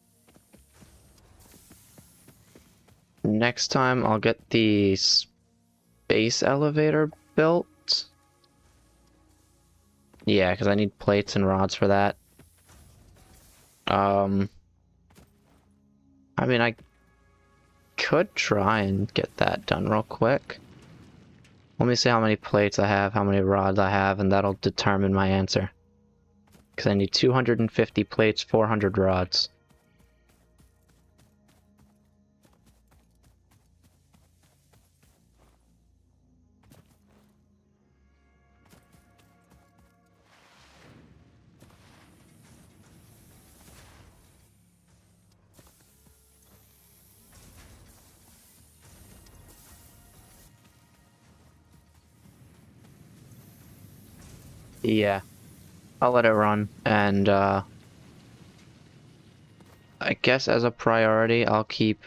Next time I'll get the space elevator built. Yeah, because I need plates and rods for that. I mean, I could try and get that done real quick. Let me see how many plates I have, how many rods I have, and that'll determine my answer. Because I need 250 plates, 400 rods. Yeah, I'll let it run, and I guess as a priority, I'll keep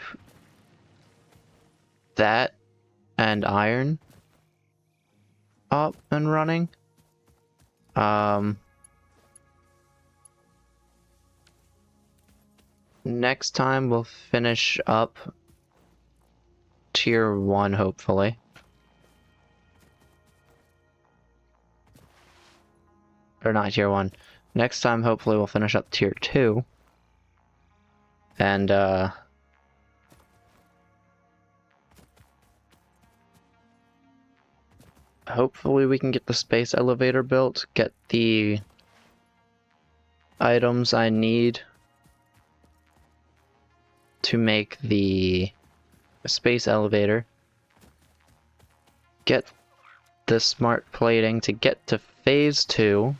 that and iron up and running. Next time we'll finish up tier 1, hopefully. Or not tier 1. Next time, hopefully, we'll finish up tier 2. And, hopefully we can get the space elevator built, get the items I need to make the space elevator, get the smart plating to get to phase 2,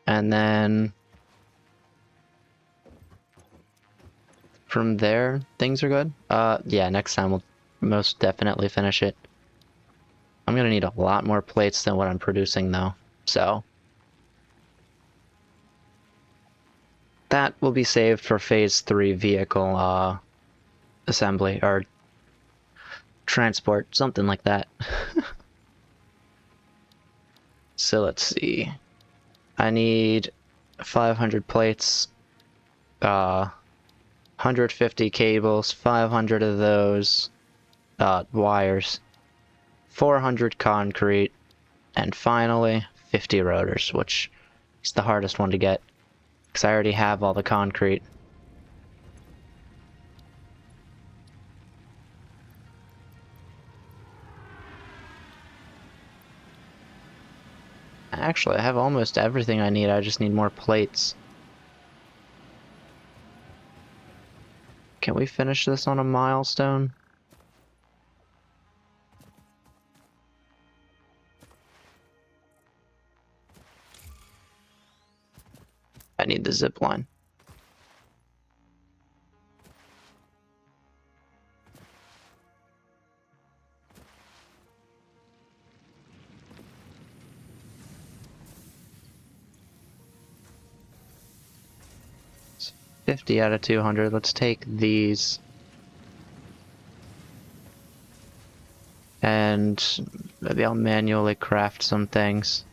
and then from there, things are good. Yeah, next time we'll most definitely finish it. I'm gonna need a lot more plates than what I'm producing though, so that will be saved for phase 3 vehicle, assembly, or transport, something like that. So let's see. I need 500 plates, 150 cables, 500 of those, wires, 400 concrete, and finally 50 rotors, which is the hardest one to get, because I already have all the concrete. Actually, I have almost everything I need, I just need more plates. Can we finish this on a milestone? I need the zip line. It's 50 out of 200. Let's take these. And maybe I'll manually craft some things.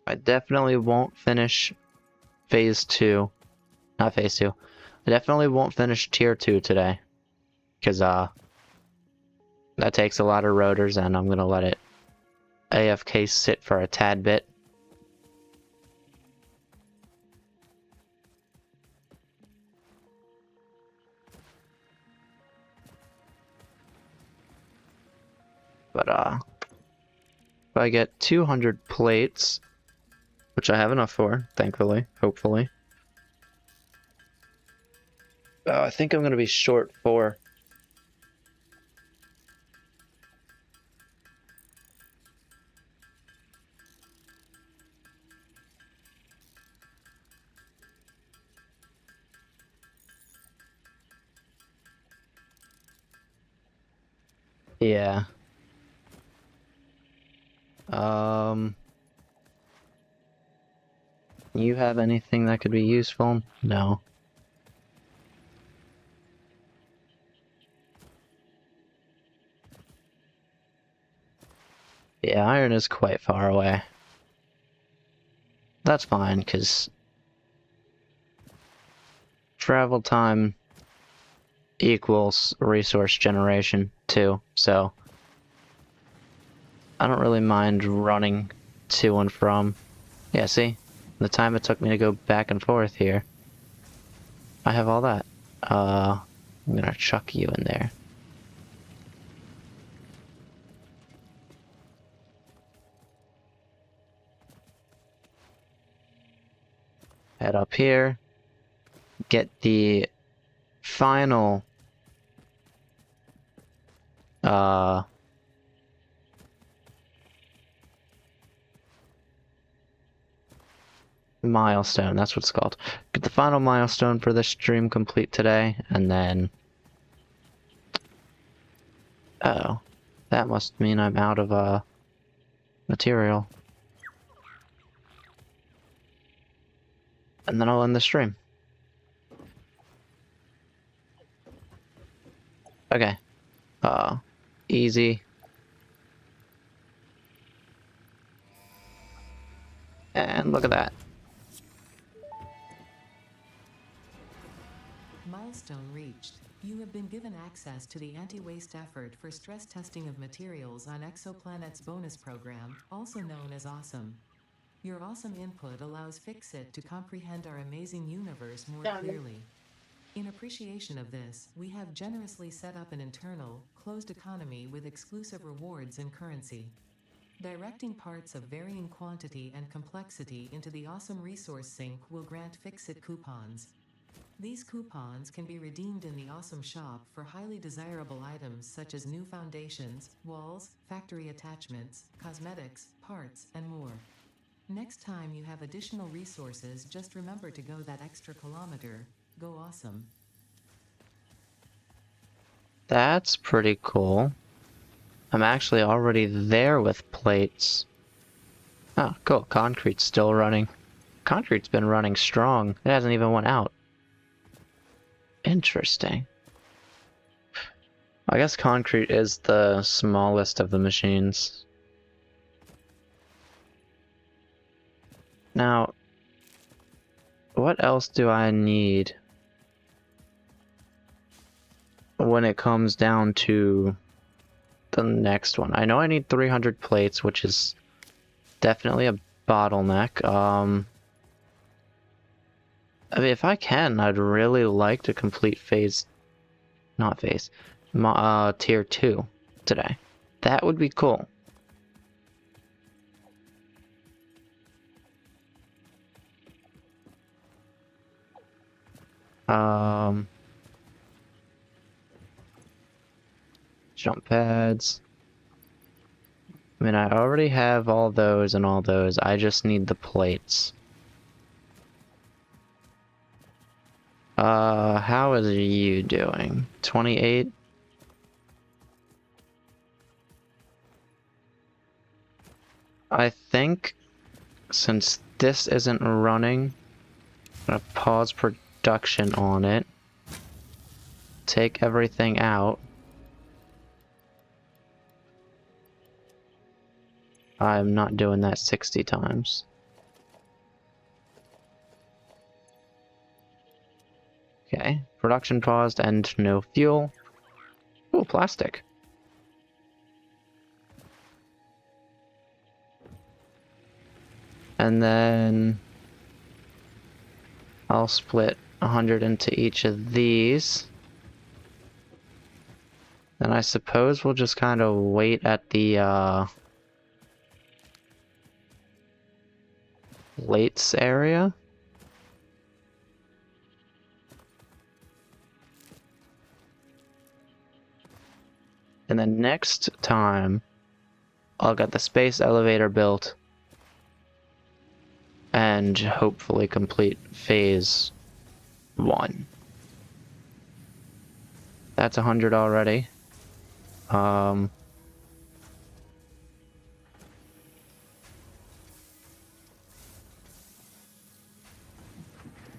I definitely won't finish phase 2. Not phase 2. I definitely won't finish tier 2 today. Because, that takes a lot of rotors and I'm gonna let it AFK sit for a tad bit. But, if I get 200 plates, which I have enough for, thankfully, hopefully. I think I'm gonna be short 4. Yeah. You have anything that could be useful? No. Yeah, iron is quite far away. That's fine, because travel time equals resource generation, too, so I don't really mind running to and from. Yeah, see? The time it took me to go back and forth here, I have all that. I'm gonna chuck you in there. Head up here. Get the final milestone, that's what it's called. Get the final milestone for this stream complete today, and then... Uh-oh. That must mean I'm out of, material. And then I'll end the stream. Okay. Easy. And look at that. Milestone reached. You have been given access to the anti-waste effort for stress testing of materials on Exoplanet's bonus program, also known as Awesome. Your awesome input allows Fixit to comprehend our amazing universe more clearly. In appreciation of this, we have generously set up an internal, closed economy with exclusive rewards and currency. Directing parts of varying quantity and complexity into the Awesome Resource Sink will grant Fixit coupons. These coupons can be redeemed in the Awesome Shop for highly desirable items such as new foundations, walls, factory attachments, cosmetics, parts, and more. Next time you have additional resources, just remember to go that extra kilometer. Go awesome. That's pretty cool. I'm actually already there with plates. Oh, cool. Concrete's still running. Concrete's been running strong. It hasn't even went out. Interesting. I guess concrete is the smallest of the machines. Now, what else do I need when it comes down to the next one? I know I need 300 plates, which is definitely a bottleneck. I mean, if I can, I'd really like to complete tier 2 today. That would be cool. Jump pads. I mean, I already have all those and all those. I just need the plates. How is you doing? 28? I think since this isn't running, I'm gonna pause production on it. Take everything out. I'm not doing that 60 times. Okay, production paused and no fuel. Ooh, plastic. And then I'll split 100 into each of these. Then I suppose we'll just kind of wait at the plates area. And then next time, I'll get the space elevator built and hopefully complete phase 1. That's 100 already. Let's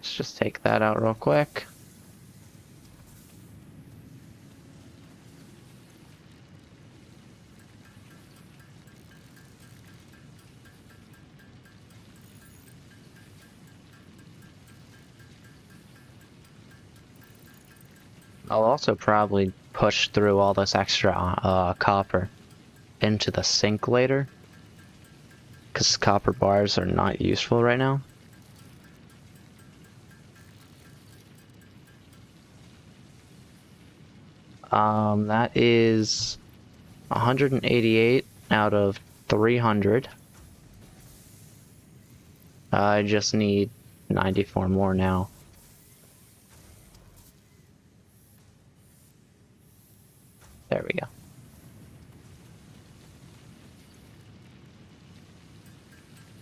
just take that out real quick. I'll also probably push through all this extra copper into the sink later, because copper bars are not useful right now. That is 188 out of 300. I just need 94 more now. There we go.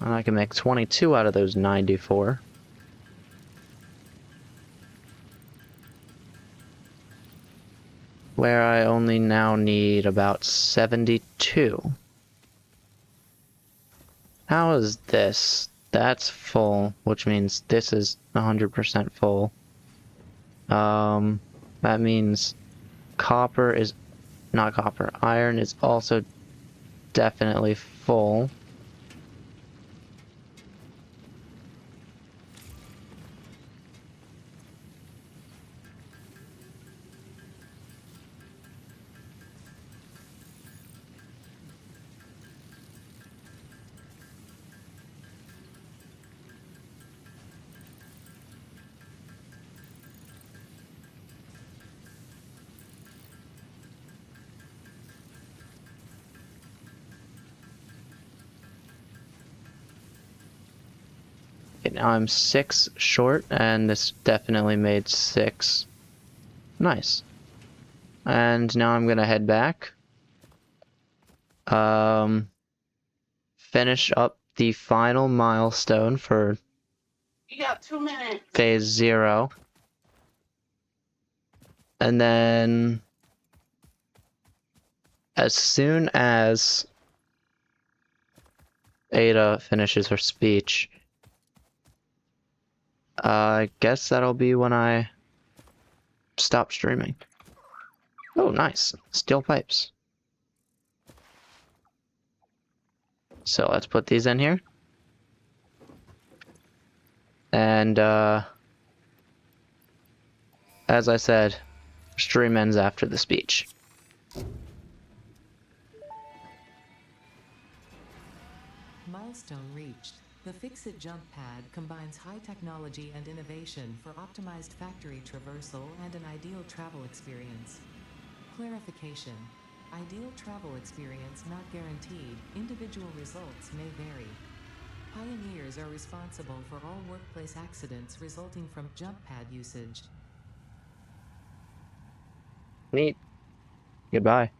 And I can make 22 out of those 94. Where I only now need about 72. How is this? That's full, which means this is 100% full. That means copper is... not copper. Iron is also definitely full. Okay, now I'm 6 short, and this definitely made 6. Nice. And now I'm gonna head back. Finish up the final milestone for You got 2 minutes. phase 0. And then as soon as Ada finishes her speech, I guess that'll be when I stop streaming. Oh, nice. Steel pipes. So let's put these in here. And, as I said, stream ends after the speech. Milestone reached. The Fix-It jump pad combines high technology and innovation for optimized factory traversal and an ideal travel experience. Clarification. Ideal travel experience not guaranteed. Individual results may vary. Pioneers are responsible for all workplace accidents resulting from jump pad usage. Neat. Goodbye.